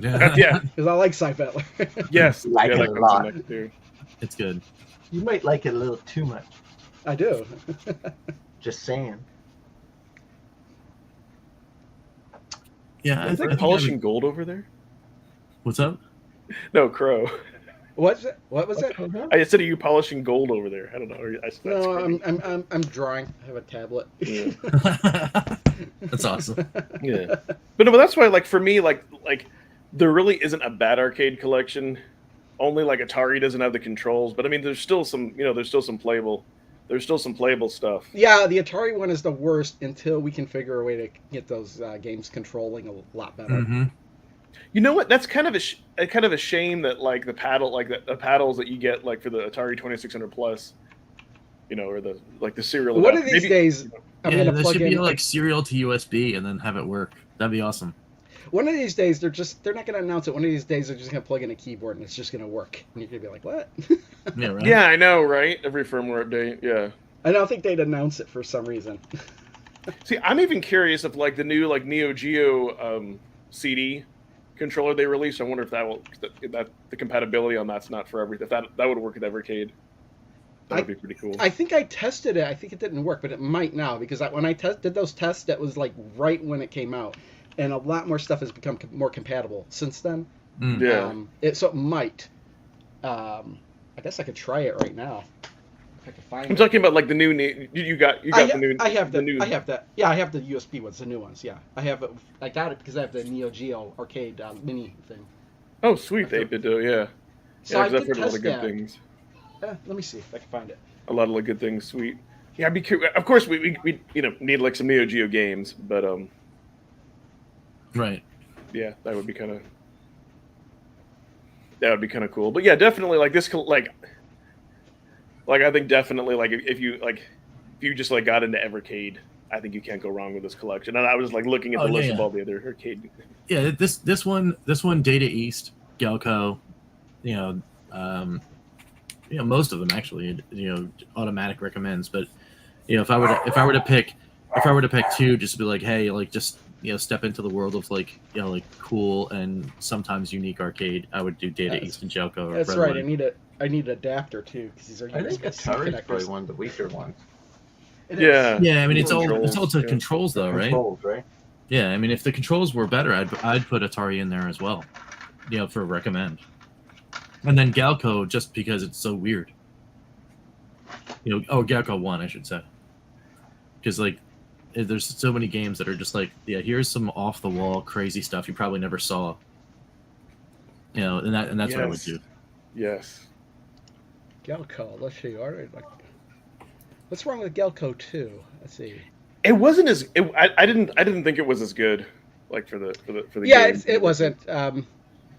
Yeah. Because I like Side Battler. Yes. Like yeah, it that a comes in lot. next too. It's good. You might like it a little too much. I do. Just saying. Yeah, Is I it think polishing gold over there? What's up? No, Crow. What's it? What was it? I said, are you polishing gold over there? I don't know. No, I'm drawing. I have a tablet. Yeah. That's awesome. Yeah, but that's why, like for me, like there really isn't a bad arcade collection. Only like Atari doesn't have the controls, but I mean, there's still some playable stuff. Yeah, the Atari one is the worst until we can figure a way to get those games controlling a lot better. Mm-hmm. You know what? That's kind of a shame that like the paddles that you get like for the Atari 2600 Plus, or the serial. One of these days, I'm Yeah, gonna there plug should in. be like serial to USB and then have it work. That'd be awesome. One of these days, they're not gonna announce it. One of these days, they're just gonna plug in a keyboard and it's just gonna work. And you're gonna be like, what? Yeah, right. Yeah, I know, right? Every firmware update. Yeah. I don't think they'd announce it for some reason. See, I'm even curious if like the new like Neo Geo CD controller they released. I wonder if that the compatibility on that's not for everything. If that would work with Evercade. That would be pretty cool. I think I tested it. I think it didn't work, but it might now because when I did those tests, that was like right when it came out, and a lot more stuff has become more compatible since then. Mm. Yeah. So it might. I guess I could try it right now. If I could find I'm it. talking about like the new. You got the new. I have the new. I have that. Yeah, I have the USB ones, the new ones. Yeah, I have it. I got it because I have the Neo Geo arcade mini thing. Oh, sweet! They did do, yeah. So Yeah, I 'cause I've did heard a lot test of good that. things. Let me see if I can find it. A lot of good things. Sweet. Yeah, I'd be curious. Of course, we need like some Neo Geo games, but Right. yeah, that would be kind of cool. But yeah, definitely like this like I think definitely like if you just like got into Evercade, I think you can't go wrong with this collection. And I was like looking at the list of all the other arcade. Yeah, this one, Data East, Galco, most of them actually, automatic recommends. But if I were to pick two, just to be like, hey, like just step into the world of like cool and sometimes unique arcade, I would do Data East and Jaleco. That's right. I need an adapter too because these are I think USB-C Atari's connectors. probably one of the weaker ones. Yeah. Yeah, I mean it's Controls, all to controls though, right? Controls, right? Yeah, I mean if the controls were better, I'd put Atari in there as well, for recommend. And then Galco just because it's so weird. Galco 1, I should say. Because like there's so many games that are just like, here's some off the wall crazy stuff you probably never saw. And that's what I would do. Yes. Galco, let's see. All right, what's wrong with Galco 2? Let's see. It wasn't as I didn't think it was as good, like for the yeah, game. it wasn't.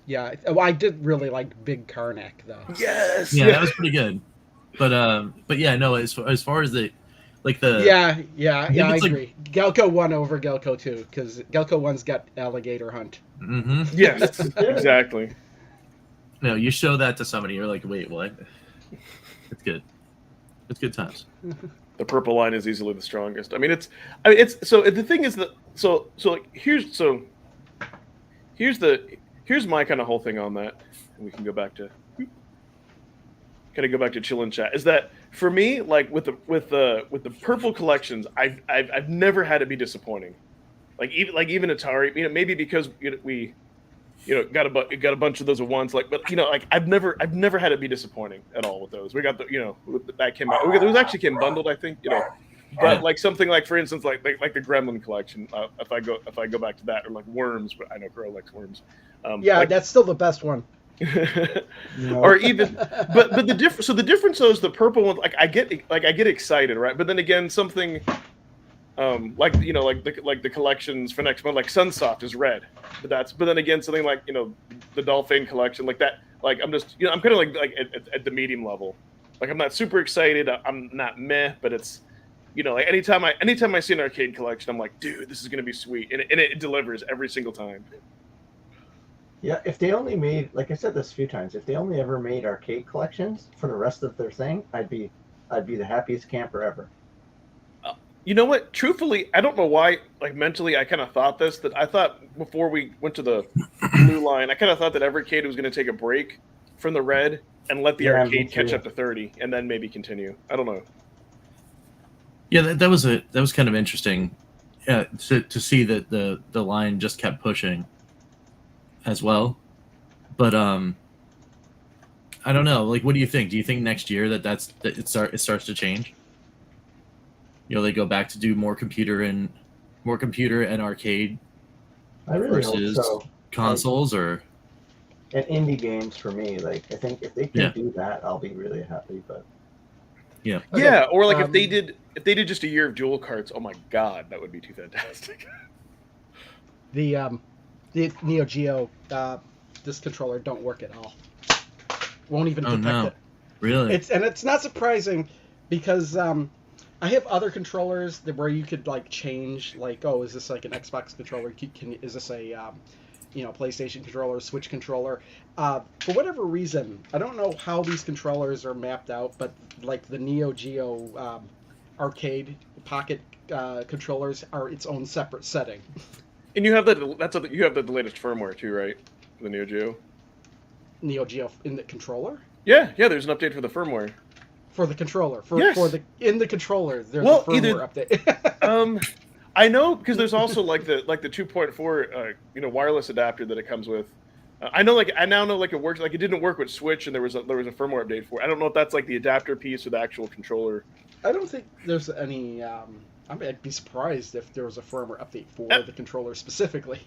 Yeah, well, I did really like Big Karnak though. Yes. Yeah, that was pretty good. But yeah, no, as far as the I agree. Like, Galco 1 over Galco 2 because Galco 1's got Alligator Hunt. Mm-hmm. Yes, exactly. No, you show that to somebody, you're like, wait, what? It's good. It's good times. The purple line is easily the strongest. I mean, it's so the thing is that here's my kind of whole thing on that, and we can go back to chill and chat. Is that for me, like with the purple collections, I've never had it be disappointing. Like even Atari, maybe because we got a bunch of those at once. Like, but like I've never had it be disappointing at all with those. We got that came out. It was actually came bundled, I think. But like something like, for instance, like the Gremlin collection. If I go back to that, or like Worms, but I know Crow likes Worms. That's still the best one. Or even, but the difference. So the difference is the purple one. Like I get excited, right? But then again, something. Like the collections for next month, like Sunsoft is red, but then again something like the Dolphin collection, like that, like I'm just I'm kind of like at the medium level, like I'm not super excited, I'm not meh, but it's like anytime I see an arcade collection, I'm like, dude, this is gonna be sweet, and it delivers every single time. Yeah, if they only made, like I said this a few times, if they only ever made arcade collections for the rest of their thing, I'd be the happiest camper ever. You know what? Truthfully, I don't know why. Like mentally, I kind of thought this. That I thought before we went to the blue line, I kind of thought that Evercade was going to take a break from the red and let the arcade catch up to 30, and then maybe continue. I don't know. Yeah, that was kind of interesting to see that the line just kept pushing as well. But I don't know. Like, what do you think? Do you think next year that it starts to change? They go back to do more computer and arcade I really versus hope so. consoles, or and indie games for me. Like I think if they can do that, I'll be really happy. But yeah, or like if they did just a year of dual carts, oh my god, that would be too fantastic. The Neo Geo this controller don't work at all. Won't even detect it. Really? It's not surprising because I have other controllers where you could like change, like, oh, is this like an Xbox controller? Is this a PlayStation controller, Switch controller? For whatever reason, I don't know how these controllers are mapped out, but like the Neo Geo arcade pocket controllers are its own separate setting. And you have the latest firmware too, right? The Neo Geo. Neo Geo in the controller? Yeah. There's an update for the firmwire. For the controller, in the controller, there's a firmware update. I know because there's also like the 2.4 wireless adapter that it comes with. I now know like it works. Like it didn't work with Switch, and there was a firmware update for it. I don't know if that's like the adapter piece or the actual controller. I don't think there's any. I'd be surprised if there was a firmware update for the controller specifically.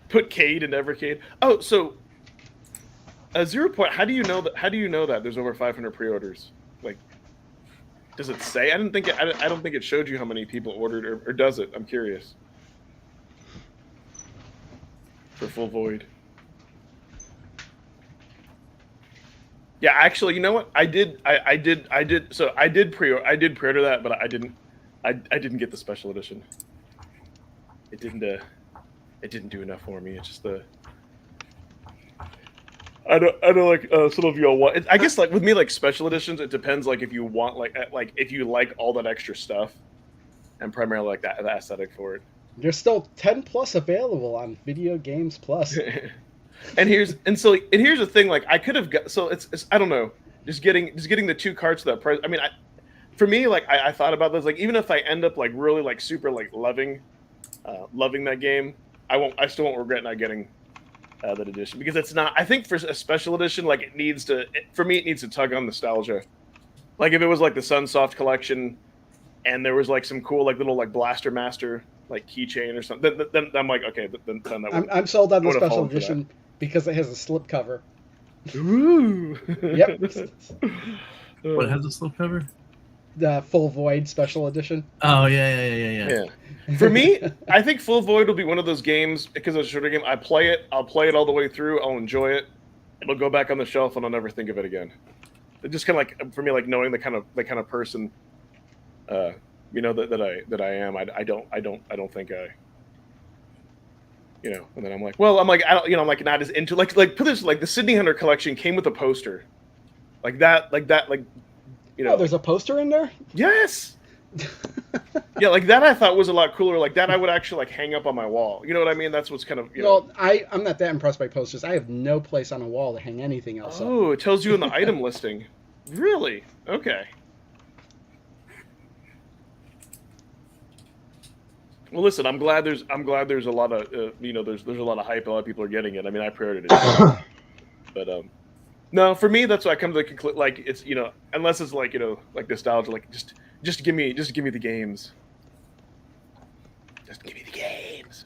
Put Cade into Evercade. Oh, so 0 Point. How do you know that there's over 500 pre-orders? Like, does it say? I don't think it showed you how many people ordered, or does it? I'm curious. For Full Void. Yeah, actually, you know what? I did pre-order that, but I didn't. I didn't get the special edition. It didn't do enough for me. It's just the I don't like some of y'all want. I guess like with me, like special editions, it depends. Like if you want like if you like all that extra stuff, and primarily like that the aesthetic for it. There's still 10 plus available on Video Games Plus. and here's the thing. Like I could have got it's I don't know. Just getting the 2 carts to that price. I mean, for me, like I thought about this. Like even if I end up like really like super like loving that game, I still won't regret not getting that edition, because it's not. I think for a special edition, like it needs to tug on nostalgia. Like if it was like the Sunsoft collection, and there was like some cool like little like Blaster Master like keychain or something, then I'm like, okay, then that I'm sold on the special edition because it has a slip cover. Ooh. Yep. What has a slipcover? The Full Void special edition. Oh yeah. For me, I think Full Void will be one of those games, because it's a shorter game. I'll play it all the way through. I'll enjoy it. It'll go back on the shelf, and I'll never think of it again. It's just kind of like, for me, like knowing the kind of person, that I am. I don't think I. And then I'm like, I'm like not as into like put this, like the Sydney Hunter collection came with a poster, like that. Oh, there's a poster in there? Yes. Yeah, like that I thought was a lot cooler. Like that I would actually like hang up on my wall. You know what I mean? That's what's kind of Well, I'm not that impressed by posters. I have no place on a wall to hang anything else up. Oh, it tells you in the item listing. Really? Okay. Well, listen, I'm glad there's a lot of there's a lot of hype. A lot of people are getting it. I mean, I pre-ordered it, but no, for me, that's why I come to the conclusion. Like it's unless it's like like nostalgia, like just give me the games. Just give me the games.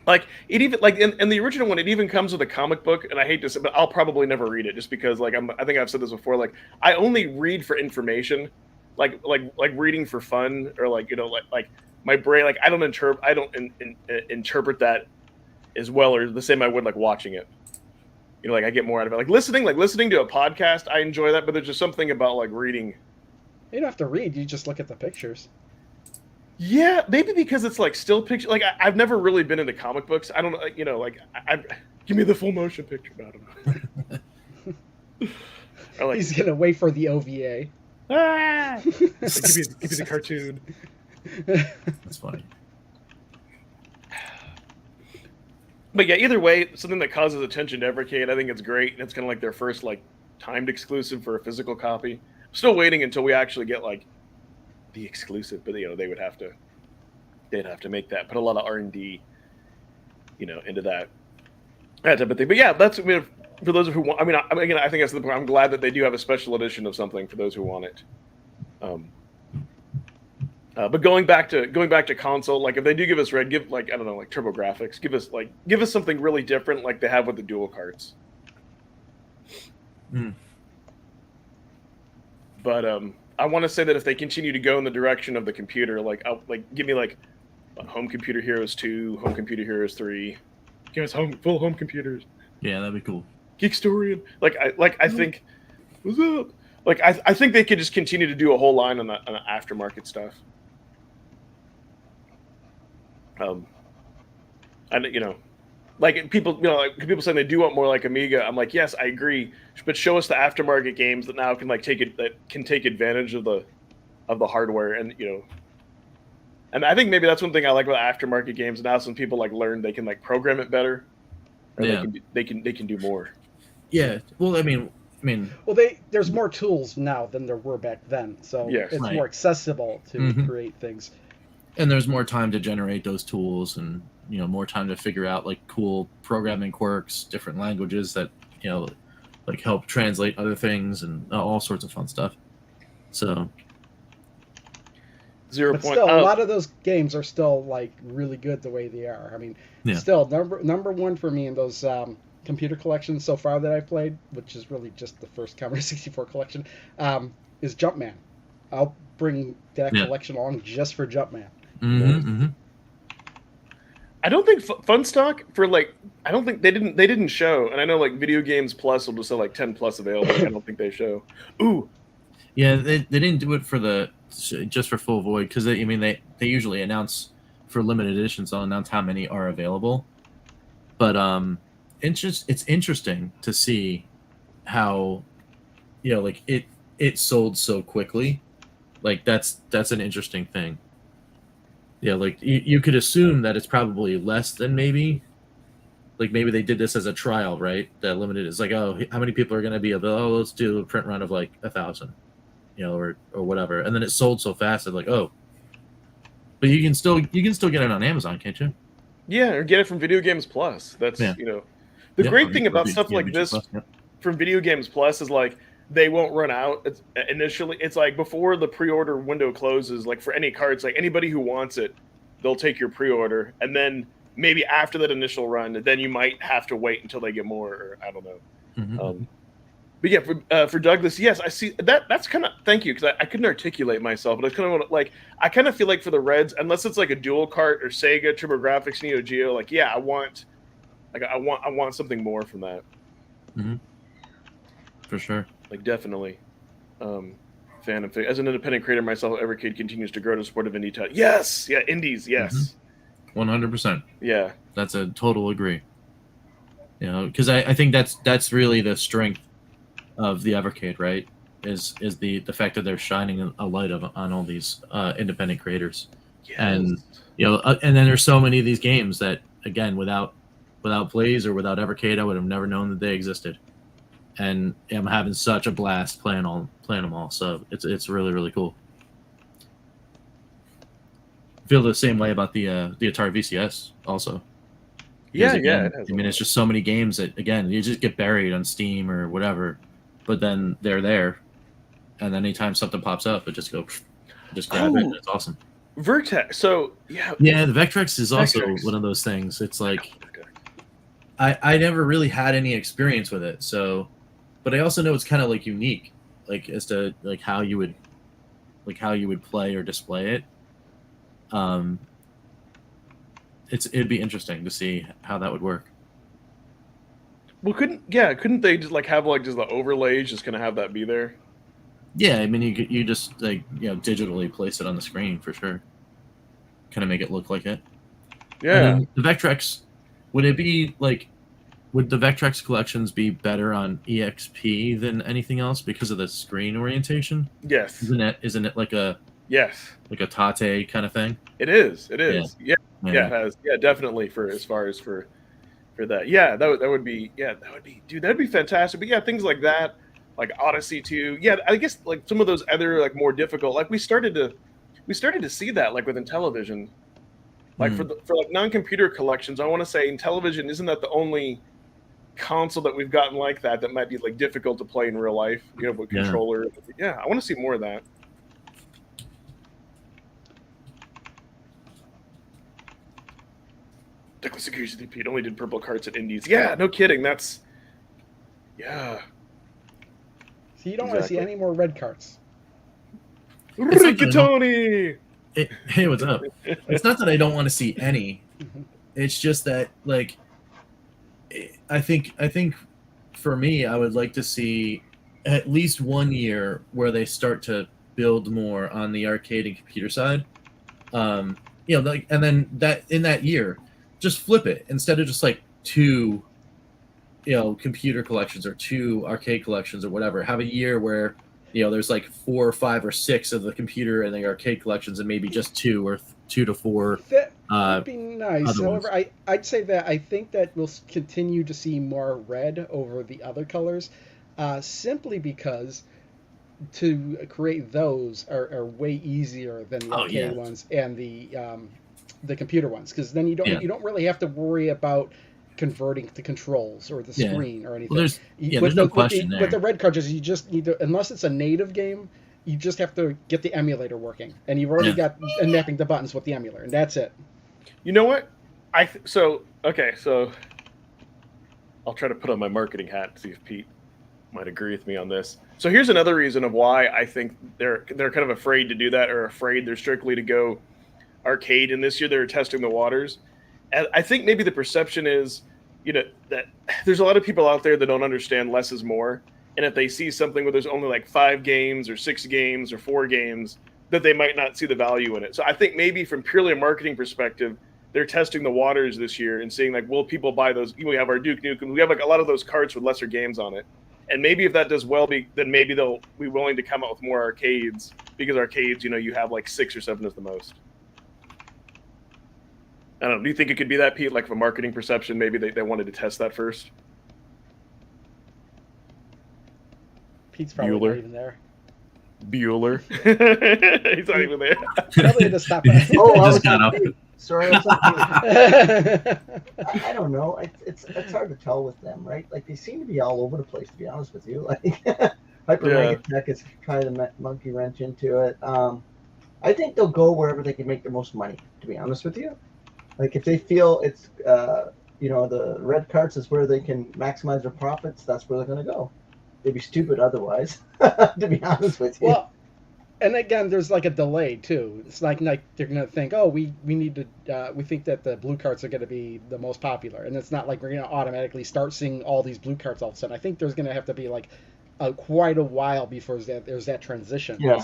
Like it even like in the original one, it even comes with a comic book, and I hate to say, but I'll probably never read it just because like I think I've said this before. Like I only read for information, like reading for fun, or like like my brain, like I don't interpret that as well or the same I would like watching it. Like I get more out of it. Like listening to a podcast, I enjoy that, but there's just something about like reading. You don't have to read; you just look at the pictures. Yeah, maybe because it's like still picture. Like I've never really been into comic books. I don't know. Like give me the full motion picture. I don't know. Or like, he's gonna wait for the OVA. Ah! Like, give me the cartoon. That's funny. But yeah, either way, something that causes attention to Evercade, I think it's great. And it's kind of like their first like timed exclusive for a physical copy. I'm still waiting until we actually get like the exclusive, but they'd have to make that, put a lot of R&D, into that type of thing. But yeah, that's for those who want. I think that's the point. I'm glad that they do have a special edition of something for those who want it. But going back to console, like if they do give us give like I don't know, like TurboGrafx, give us something really different like they have with the dual carts. But I want to say that if they continue to go in the direction of the computer, give me like Home Computer Heroes 2, Home Computer Heroes 3, give us full home computers. Yeah, that'd be cool. Geekstorian, I think, what's up? Like I think they could just continue to do a whole line on the aftermarket stuff. And like people, people saying they do want more like Amiga. I'm like, yes, I agree, but show us the aftermarket games that now can take advantage of the hardware, and and I think maybe that's one thing I like about aftermarket games. Now, some people like learn they can like program it better, or yeah. they can do more. Yeah, well, I mean, well, there's more tools now than there were back then, so yes. it's Right. more accessible to create things. And there's more time to generate those tools, and more time to figure out like cool programming quirks, different languages that like help translate other things, and all sorts of fun stuff. So 0. But still, a lot of those games are still like really good the way they are. I mean, still number one for me in those computer collections so far that I've played, which is really just the first Commodore 64 collection, is Jumpman. I'll bring that collection along just for Jumpman. I don't think Funstock I don't think they didn't show, and I know like Video Games Plus will just have like 10 plus available. I don't think they show. Ooh, Yeah, they didn't do it for just for Full Void because they usually announce for limited editions. They'll announce how many are available, but it's interesting to see how like it sold so quickly. Like that's an interesting thing. Yeah, like you could assume that it's probably less than maybe they did this as a trial, right? That limited is like, oh, how many people are going to be available? Oh, let's do a print run of like 1,000, or whatever, and then it sold so fast. It's like, oh, but you can still get it on Amazon, can't you? Yeah, or get it from Video Games Plus. That's Yeah. The Yeah, great thing about stuff like VG this Plus, yeah. from Video Games Plus is like they won't run out initially. It's like before the pre-order window closes, like for any cards, like anybody who wants it, they'll take your pre-order, and then maybe after that initial run, then you might have to wait until they get more, or I don't know. Mhm. But yeah, for Douglas, yes, I see that. That's kind of thank you, because I couldn't articulate myself, but I kind of like I kind of feel like for the Reds, unless it's like a dual cart or Sega, TurboGrafx, Neo Geo, like yeah, I want something more from that. Mhm. For sure. Like definitely, fan of as an independent creator myself, Evercade continues to grow to support of indie titles. Yes, yeah, indies, yes, 100%. yeah, That's a total agree. Because I think that's really the strength of the Evercade, right? Is the fact that they're shining a light on all these independent creators, yes. and and then there's so many of these games that again without Blaze or without Evercade, I would have never known that they existed, and I'm having such a blast playing them all. So it's really really cool. I feel the same way about the Atari VCS also. Yeah, Because, yeah. again, I mean, it's just so many games that again you just get buried on Steam or whatever, but then they're there, and then anytime something pops up, it just grab it. And it's awesome. Vertex. So yeah, Yeah, the Vectrex is also Vectrex. one of those things. It's like I never really had any experience with it, so, but I also know it's kind of like unique, like as to like how you would play or display it. It'd be interesting to see how that would work. Well, couldn't they just like have like just the overlays, just kind of have that be there? Yeah, I mean, you just like digitally place it on the screen for sure. Kind of make it look like it. Yeah. I mean, the Vectrex, would the Vectrex collections be better on EXP than anything else because of the screen orientation? Yes. Isn't it like a Tate kind of thing? It is. It is. Yeah. Yeah. It has. Yeah, definitely for that. Yeah, that would be. Yeah, that would be. Dude, that'd be fantastic. But yeah, things like that, like Odyssey 2. Yeah, I guess like some of those other like more difficult. Like we started to see that like within television. Like for like non-computer collections, I want to say in television, isn't that the only console that we've gotten like that might be like difficult to play in real life? With controller. Yeah, I want to see more of that. Douglas agrees with you, Pete. Only did purple carts at Indies. Yeah, no kidding. That's yeah. So you don't want to see any more red carts. Rikitoni! Hey, what's up? It's not that I don't want to see any. It's just that, like, I think for me, I would like to see at least 1 year where they start to build more on the arcade and computer side. And then that in that year, just flip it instead of just like 2, computer collections or 2 arcade collections or whatever. Have a year where there's like 4 or 5 or 6 of the computer and the arcade collections, and maybe just 2 or 2 to 4. That would be nice. However, I'd say that I think that we'll continue to see more red over the other colors, simply because to create those are way easier than the arcade ones and the computer ones, because then you don't really have to worry about converting the controls or the screen or anything. Well, there's no question there. With the red cartridges, you just need to, unless it's a native game, you just have to get the emulator working, and you've already got mapping the buttons with the emulator, and that's it. You know what? So I'll try to put on my marketing hat and see if Pete might agree with me on this. So here's another reason of why I think they're kind of afraid to do that, or afraid they're strictly to go arcade. And this year they're testing the waters. And I think maybe the perception is, that there's a lot of people out there that don't understand less is more. and if they see something where there's only like 5 games or 6 games or 4 games, that they might not see the value in it. So I think maybe from purely a marketing perspective, they're testing the waters this year and seeing like, will people buy those? We have our Duke Nukem. We have like a lot of those carts with lesser games on it. And maybe if that does well, then maybe they'll be willing to come out with more arcades, because arcades, you have like 6 or 7 is the most. I don't know. Do you think it could be that, Pete? Like from a marketing perception, maybe they wanted to test that first? Pete's probably Bueller. not even there. Bueller. He's not even there. Probably had to stop. Oh, I Just was got on up. mute. Sorry, I was on mute. I don't know. It's hard to tell with them, right? Like they seem to be all over the place. To be honest with you, like Hyper Mega Tech is trying to monkey wrench into it. I think they'll go wherever they can make the most money. To be honest with you, like if they feel it's the red carts is where they can maximize their profits, that's where they're going to go. They'd be stupid otherwise. To be honest with you. Well, and again, there's like a delay too. It's like they're gonna think, oh, we need to we think that the blue carts are gonna be the most popular, and it's not like we're gonna automatically start seeing all these blue carts all of a sudden. I think there's gonna have to be like quite a while before there's that transition. Yeah.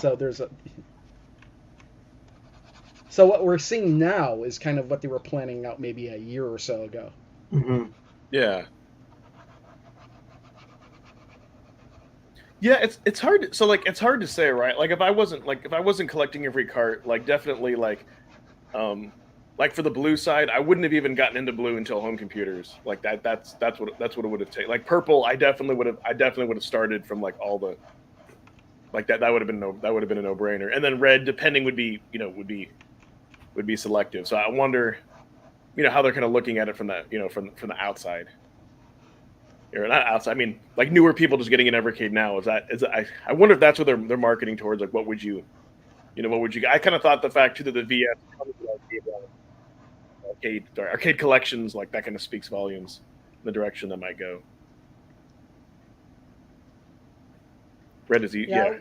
So what we're seeing now is kind of what they were planning out maybe a year or so ago. Mm-hmm. Yeah. Yeah, it's hard. It's hard to say, right? Like if I wasn't collecting every cart, like definitely like for the blue side, I wouldn't have even gotten into blue until home computers. Like that's what it would have taken. Like purple, I definitely would have started from like all the like that would have been a no-brainer. And then red, depending would be selective. So I wonder, how they're kind of looking at it from the from the outside. Or not outside. I mean, like newer people just getting an Evercade now. I wonder if that's what they're marketing towards. Like, what would you? I kind of thought the fact too that the VS arcade collections, like that kind of speaks volumes in the direction that might go. Red is Yeah.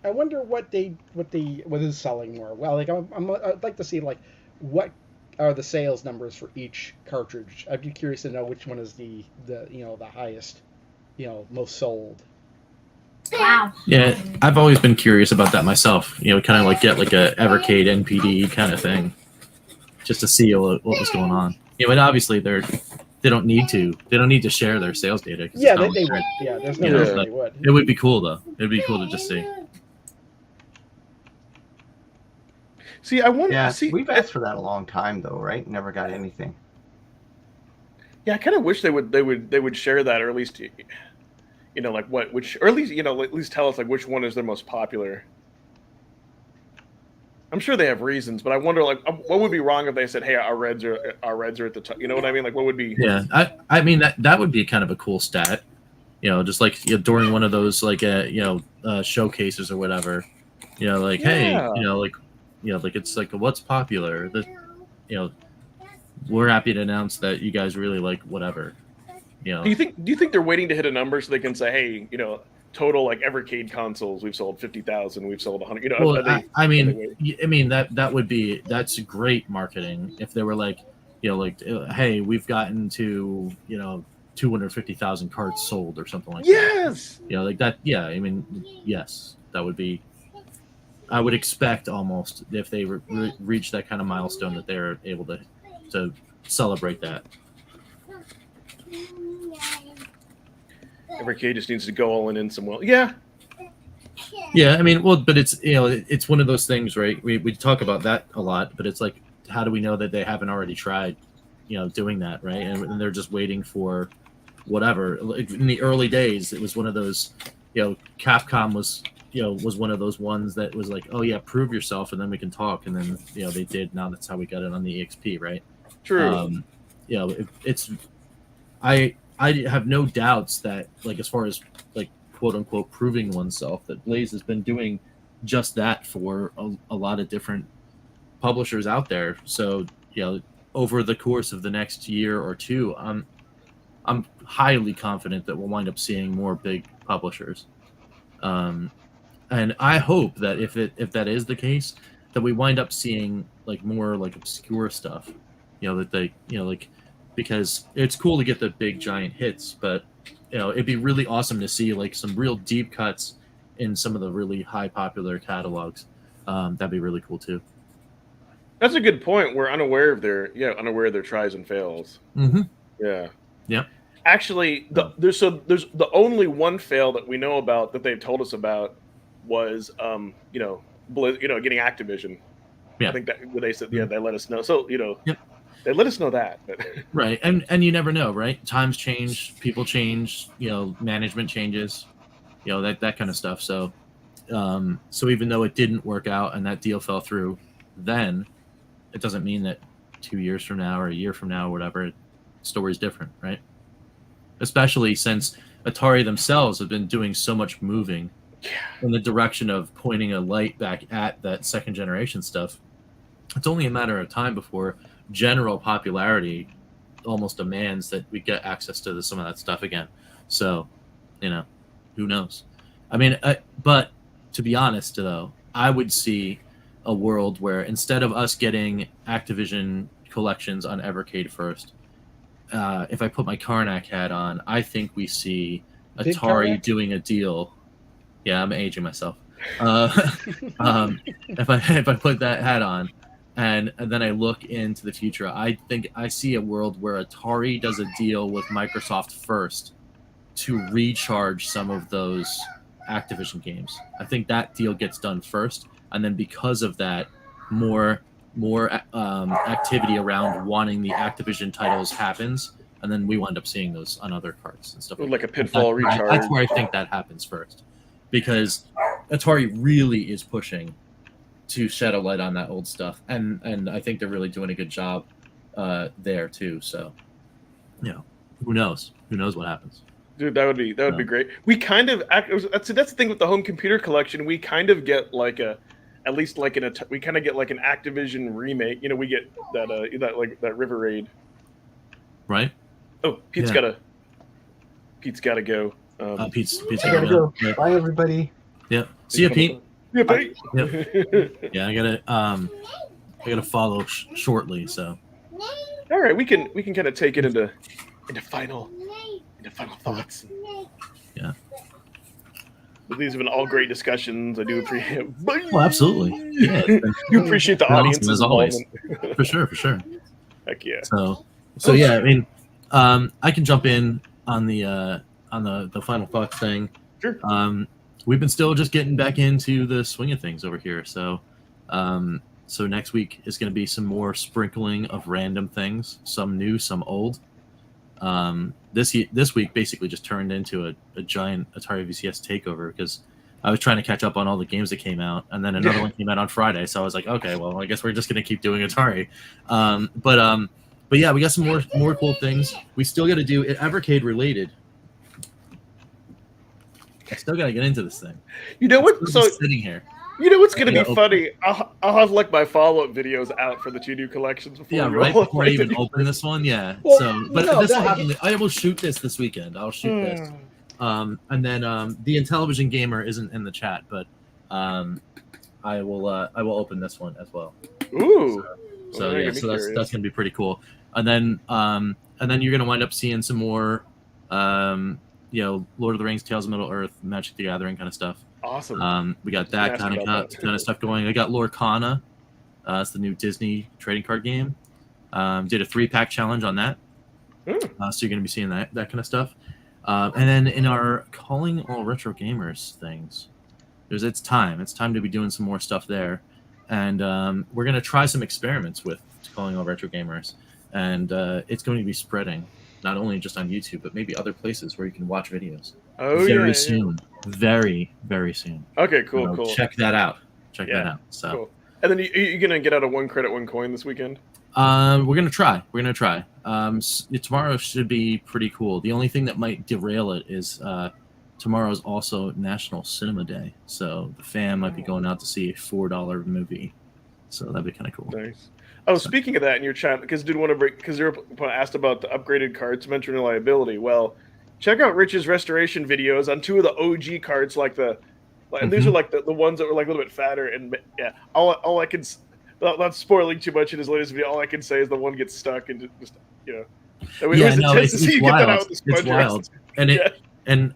I wonder what is selling more. Well, like I'd like to see like what are the sales numbers for each cartridge. I'd be curious to know which one is the highest, most sold. Wow. Yeah, I've always been curious about that myself. Kind of like get like a Evercade NPD kind of thing, just to see what was going on. And obviously they don't need to share their sales data. Yeah, they would. Yeah, there's no reason they would. It would be cool though. It'd be cool to just see. See, I wonder. Yeah, See, we've asked for that a long time though, right? Never got anything. Yeah, I kind of wish they would share that, or at least, like or at least tell us like which one is their most popular. I'm sure they have reasons, but I wonder like what would be wrong if they said, "Hey, our reds are at the top." You know what I mean? Like, what would be? Yeah, I mean that would be kind of a cool stat. Just like during one of those like showcases or whatever. Like hey, like it's like what's popular. We're happy to announce that you guys really like whatever. Do you think they're waiting to hit a number so they can say, hey, total like Evercade consoles we've sold 50,000, we've sold 100. Well, that's great marketing if they were like, hey, we've gotten to 250,000 carts sold or something like that. Yes. Like that. Yeah, I mean, yes, that would be. I would expect almost if they reach that kind of milestone that they're able to celebrate that. Evercade just needs to go all in some well. Yeah. Yeah, I mean, well, but it's it's one of those things, right? We talk about that a lot, but it's like, how do we know that they haven't already tried, doing that, right? And they're just waiting for whatever. In the early days, it was one of those, Capcom was one of those ones that was like, oh yeah, prove yourself, and then we can talk. And then they did. Now that's how we got it on the EXP, right? True. I have no doubts that, like, as far as like quote unquote proving oneself, that Blaze has been doing just that for a lot of different publishers out there. So over the course of the next year or two, I'm highly confident that we'll wind up seeing more big publishers. And I hope that if that is the case, that we wind up seeing like more like obscure stuff, that they like, because it's cool to get the big giant hits, but it'd be really awesome to see like some real deep cuts in some of the really high popular catalogs. That'd be really cool too. That's a good point. We're unaware of their tries and fails. Mm-hmm. Yeah. Yep. Actually, there's the only one fail that we know about that they've told us about was getting Activision. Yeah. I think that they said they let us know. So Yep. they let us know that. Right, and you never know, right? Times change, people change, management changes, that kind of stuff. So, so even though it didn't work out and that deal fell through, then it doesn't mean that 2 years from now or a year from now or whatever, the story's different, right? Especially since Atari themselves have been doing so much moving in the direction of pointing a light back at that second generation stuff. It's only a matter of time before general popularity almost demands that we get access to some of that stuff again. So, who knows? I mean, but to be honest, though, I would see a world where instead of us getting Activision collections on Evercade first, if I put my Karnak hat on, I think we see Big Atari Karnak? doing a deal. Yeah, I'm aging myself. If I put that hat on, and then I look into the future, I think I see a world where Atari does a deal with Microsoft first to recharge some of those Activision games. I think that deal gets done first, and then because of that, more activity around wanting the Activision titles happens, and then we wind up seeing those on other carts and stuff. Like a Pitfall recharge. That's where I think that happens first, because Atari really is pushing to shed a light on that old stuff, and I think they're really doing a good job there too. So, who knows? Who knows what happens? Dude, that would be great. We kind of that's the thing with the home computer collection. We kind of get like we kind of get like an Activision remake. We get that River Raid. Right. Oh, Pete's gotta go. Pete's I gotta go. Yeah. Bye, everybody. Yeah. See you, Pete. Yeah, Pete. Yeah, I gotta follow shortly. So. All right, we can kind of take it into final thoughts. Yeah. But these have been all great discussions. I do appreciate. Well, absolutely. Yeah, you appreciate the audience as always. For sure. Heck yeah. So yeah, I mean, I can jump in on the final thoughts thing. Sure. We've been still just getting back into the swing of things over here. So next week is going to be some more sprinkling of random things, some new, some old. This week basically just turned into a giant Atari VCS takeover because I was trying to catch up on all the games that came out, and then another one came out on Friday. So I was like, okay, well, I guess we're just going to keep doing Atari. But yeah, we got some more cool things. We still got to do it, Evercade related. I still got to get into this thing. You know what? So sitting here. You know what's going to be funny? I'll have like my follow-up videos out for the 2 new collections before before I even open this one. Yeah. Well, This will happen. I will shoot this weekend. I'll shoot this. And then the Intellivision Gamer isn't in the chat, but I will open this one as well. Ooh. So that's gonna be pretty cool. And then you're gonna wind up seeing some more Lord of the Rings, Tales of Middle Earth, Magic the Gathering kind of stuff. Awesome. We got that kind of stuff going. I got Lorcana. It's the new Disney trading card game. Did a 3-pack challenge on that. So you're going to be seeing that kind of stuff. And then in our Calling All Retro Gamers things, it's time to be doing some more stuff there. And we're going to try some experiments with Calling All Retro Gamers. And it's going to be spreading, not only just on YouTube, but maybe other places where you can watch videos. Very soon. Very, very soon. Okay, cool. Check that out. That out. So, cool. And then you're gonna get out a 1 credit, 1 coin this weekend. We're gonna try. Tomorrow should be pretty cool. The only thing that might derail it is tomorrow's also National Cinema Day, so the fam might be going out to see a $4 movie. So that'd be kind of cool. Nice. Oh, speaking of that in your chat, because you're asked about the upgraded cards, mentioned reliability. Well, check out Rich's restoration videos on 2 of the OG cards, and these are like the ones that were like a little bit fatter. And yeah, all I can, not spoiling too much in his latest video, all I can say is the one gets stuck and just It was intense to see you get that out with the It's sponge wild. rest. And Yeah.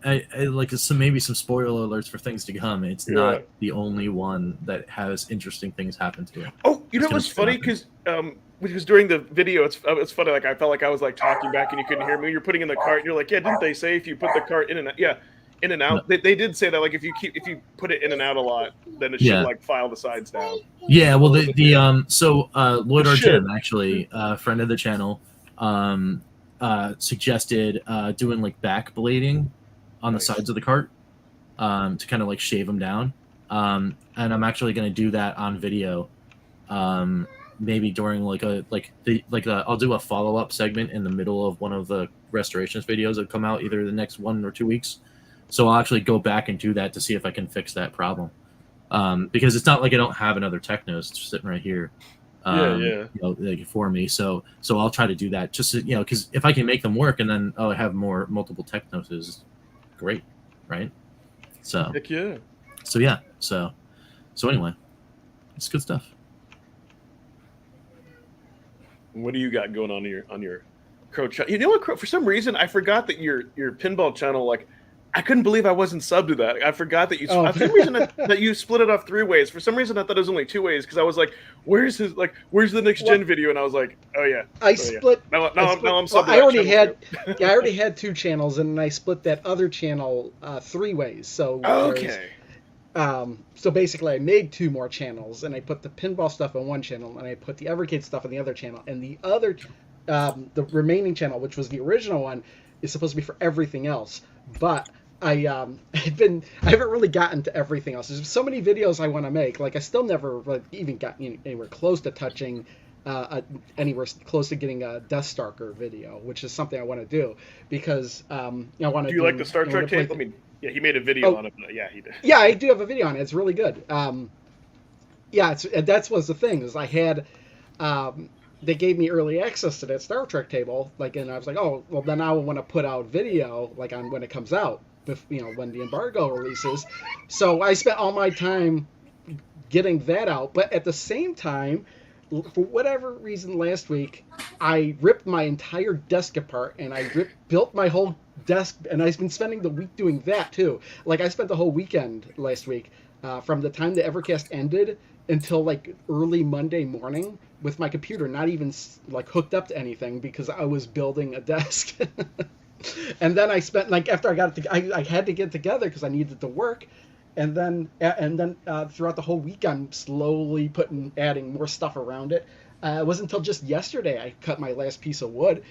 I like maybe some spoiler alerts for things to come. It's Yeah. not the only one that has interesting things happen to it. Oh, you know It's what's gonna funny? Because during the video, it's funny. Like I felt like I was like talking back and you couldn't hear me. You're putting in the cart. And you're like, yeah, didn't they say if you put the cart in and out? Yeah, in and out. No. They did say that like if you put it in and out a lot, then it should Yeah. like file the sides down. Yeah, well, Lloyd It should. Artem, actually, friend of the channel, suggested doing like back blading on the sides of the cart to kind of like shave them down. And I'm actually going to do that on video. Maybe during I'll do a follow-up segment in the middle of one of the restorations videos that come out either the next 1 or 2 weeks. So I'll actually go back and do that to see if I can fix that problem. Because it's not like I don't have another Technos sitting right here. For me. So I'll try to do that just to, because if I can make them work and then I have multiple Technos is great, right? So Heck yeah. So anyway, it's good stuff. What do you got going on your Crow channel? You know what, Crow? For some reason, I forgot that your pinball channel. Like, I couldn't believe I wasn't subbed to that. I forgot that you. For some reason that you split it off 3 ways. For some reason, I thought it was only 2 ways because I was like, "Where's the next gen video?" And I was like, "Oh yeah." I split. Now I'm subbed. I already had. I already had 2 channels, and I split that other channel 3 ways. So okay. So basically, I made 2 more channels, and I put the pinball stuff on one channel, and I put the Evercade stuff on the other channel, and the other, the remaining channel, which was the original one, is supposed to be for everything else. But I haven't really gotten to everything else. There's so many videos I want to make. Like I still never even got anywhere close to touching, anywhere close to getting a Death Stalker video, which is something I want to do because I want to. Do you like the Star Trek tape? I mean, yeah, he made a video on it. But yeah, he did. Yeah, I do have a video on it. It's really good. That's was the thing is I had. They gave me early access to that Star Trek table, and I was like, oh, well, then I will want to put out video, on when it comes out, when the embargo releases. So I spent all my time getting that out, but at the same time, for whatever reason, last week, I ripped my entire desk apart, and I built my whole desk, and I've been spending the week doing that, too. I spent the whole weekend last week, from the time the Evercast ended until, early Monday morning, with my computer not even hooked up to anything because I was building a desk. And then I spent after I got it, I had to get together because I needed to work, and then throughout the whole week I'm slowly adding more stuff around it. It wasn't until just yesterday I cut my last piece of wood,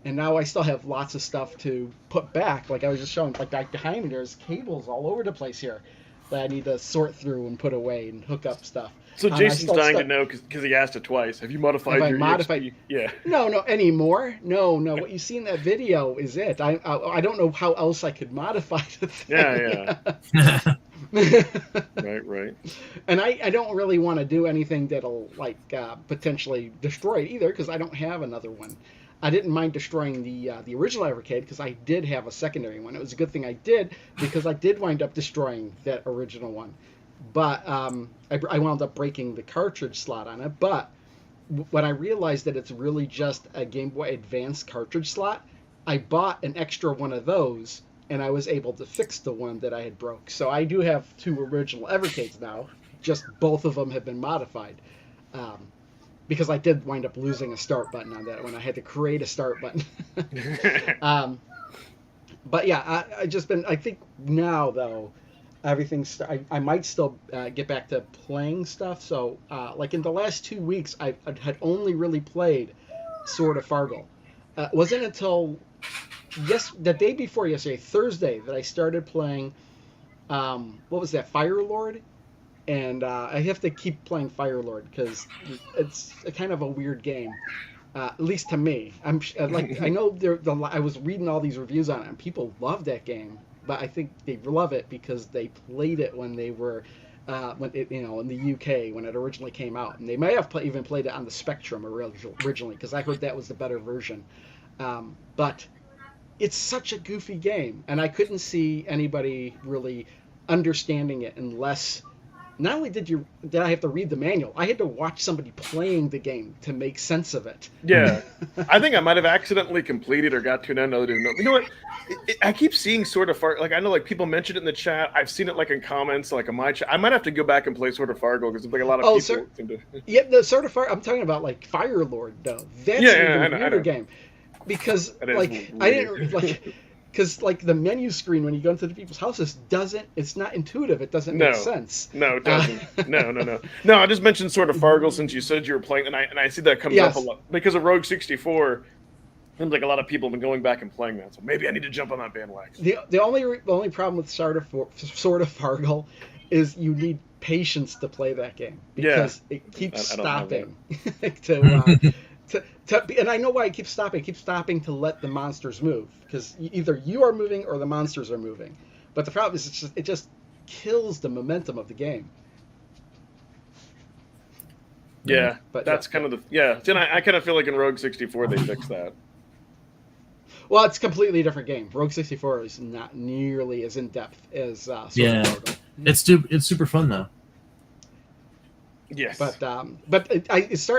and now I still have lots of stuff to put back. I was just showing, behind me there's cables all over the place here that I need to sort through and put away and hook up stuff. So Jason's dying to know because he asked it twice. Have you modified your EXP? Yeah. No, anymore. No. What you see in that video is it. I don't know how else I could modify the thing. Yeah. Right. And I don't really want to do anything that'll potentially destroy it either because I don't have another one. I didn't mind destroying the original Evercade because I did have a secondary one. It was a good thing I did because I did wind up destroying that original one. But I wound up breaking the cartridge slot on it. But when I realized that it's really just a Game Boy Advance cartridge slot, I bought an extra one of those, and I was able to fix the one that I had broke. So I do have 2 original Evercades now. Just both of them have been modified. Because I did wind up losing a start button on that when I had to create a start button. But yeah, I think now, though, everything's. I might still get back to playing stuff. So, in the last 2 weeks, I had only really played Sword of Fargle. It wasn't until the day before yesterday, Thursday, that I started playing. What was that? Fire Lord. And I have to keep playing Fire Lord because it's a kind of a weird game, at least to me. I know I was reading all these reviews on it, and people love that game, but I think they love it because they played it when they were, in the UK when it originally came out, and they may have even played it on the Spectrum originally because I heard that was the better version. But it's such a goofy game, and I couldn't see anybody really understanding it unless not only did I have to read the manual, I had to watch somebody playing the game to make sense of it. Yeah, I think I might have accidentally completed or got to an end. I didn't know. You know what? I keep seeing Sort of Fargo. Like I know, like people mentioned it in the chat. I've seen it like in comments, like on my chat. I might have to go back and play Sort of Fargo because like a lot of people seem to. Yeah, the Sort of Fargo. I'm talking about like Fire Lord though. That's a weirder game because like I didn't like. Because like the menu screen when you go into the people's houses it's not intuitive. It doesn't make sense. No, it doesn't. No. I just mentioned Sort of Fargo since you said you were playing, and I see that comes up a lot because of Rogue 64. Seems like a lot of people have been going back and playing that, so maybe I need to jump on that bandwagon. The only problem with Sort of Fargo is you need patience to play that game because it keeps stopping and I know why it keeps stopping. It keeps stopping to let the monsters move because either you are moving or the monsters are moving. But the problem is it just kills the momentum of the game. Yeah, but that's kind of the Then I kind of feel like in Rogue 64 they fixed that. Well, it's a completely different game. Rogue 64 is not nearly as in depth as Sort of Fargo. It's super fun though. Yes, but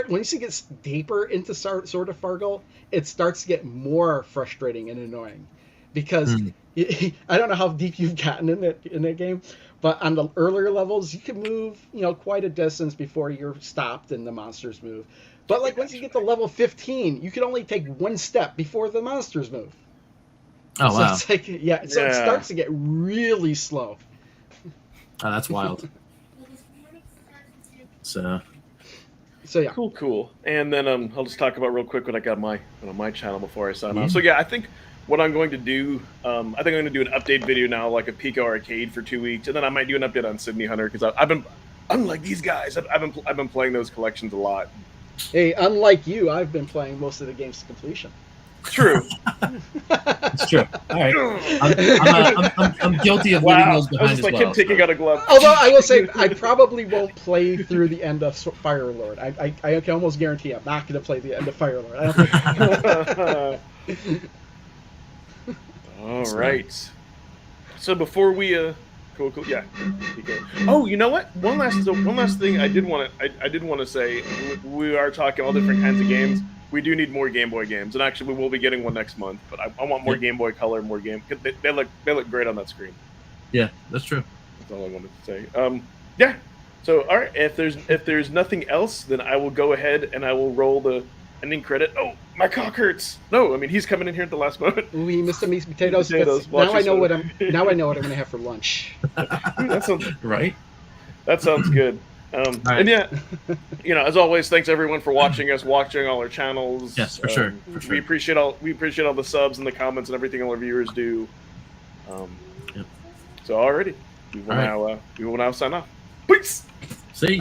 once it gets deeper into Sort of Fargo, it starts to get more frustrating and annoying, because I don't know how deep you've gotten in that game, but on the earlier levels you can move quite a distance before you're stopped and the monsters move. But like once you get to level 15, you can only take one step before the monsters move. Oh wow! It's like it starts to get really slow. Oh, that's wild. So yeah, cool. And then I'll just talk about real quick what I got on my channel before I sign off. So yeah, I think what I'm going to do, I think I'm going to do an update video now, like a Pico Arcade for 2 weeks, and then I might do an update on Sydney Hunter because I've been, unlike these guys, I've been playing those collections a lot. Hey, unlike you, I've been playing most of the games to completion. True. It's true. All right. I'm guilty of leaving those behind as well. Him taking out a glove. Although I will say, I probably won't play through the end of Fire Lord. I can almost guarantee I'm not going to play the end of Fire Lord. I don't think... All right. So before we cool. Yeah. Oh, you know what? One last thing I did want to say. We are talking all different kinds of games. We do need more Game Boy games, and actually we will be getting one next month. But I want more Game Boy Color, more game. They look great on that screen. Yeah, that's true. That's all I wanted to say. Yeah. So all right, if there's nothing else, then I will go ahead and I will roll the ending credit. Oh, my cock hurts. No, I mean he's coming in here at the last moment. We missed some meat potatoes. Now I know what I'm going to have for lunch. That sounds right. That sounds good. Right. And yeah, as always, thanks everyone for watching all our channels. Yes, for sure. We appreciate all the subs and the comments and everything all our viewers do. Yep. So already, we will now sign off. Peace. See.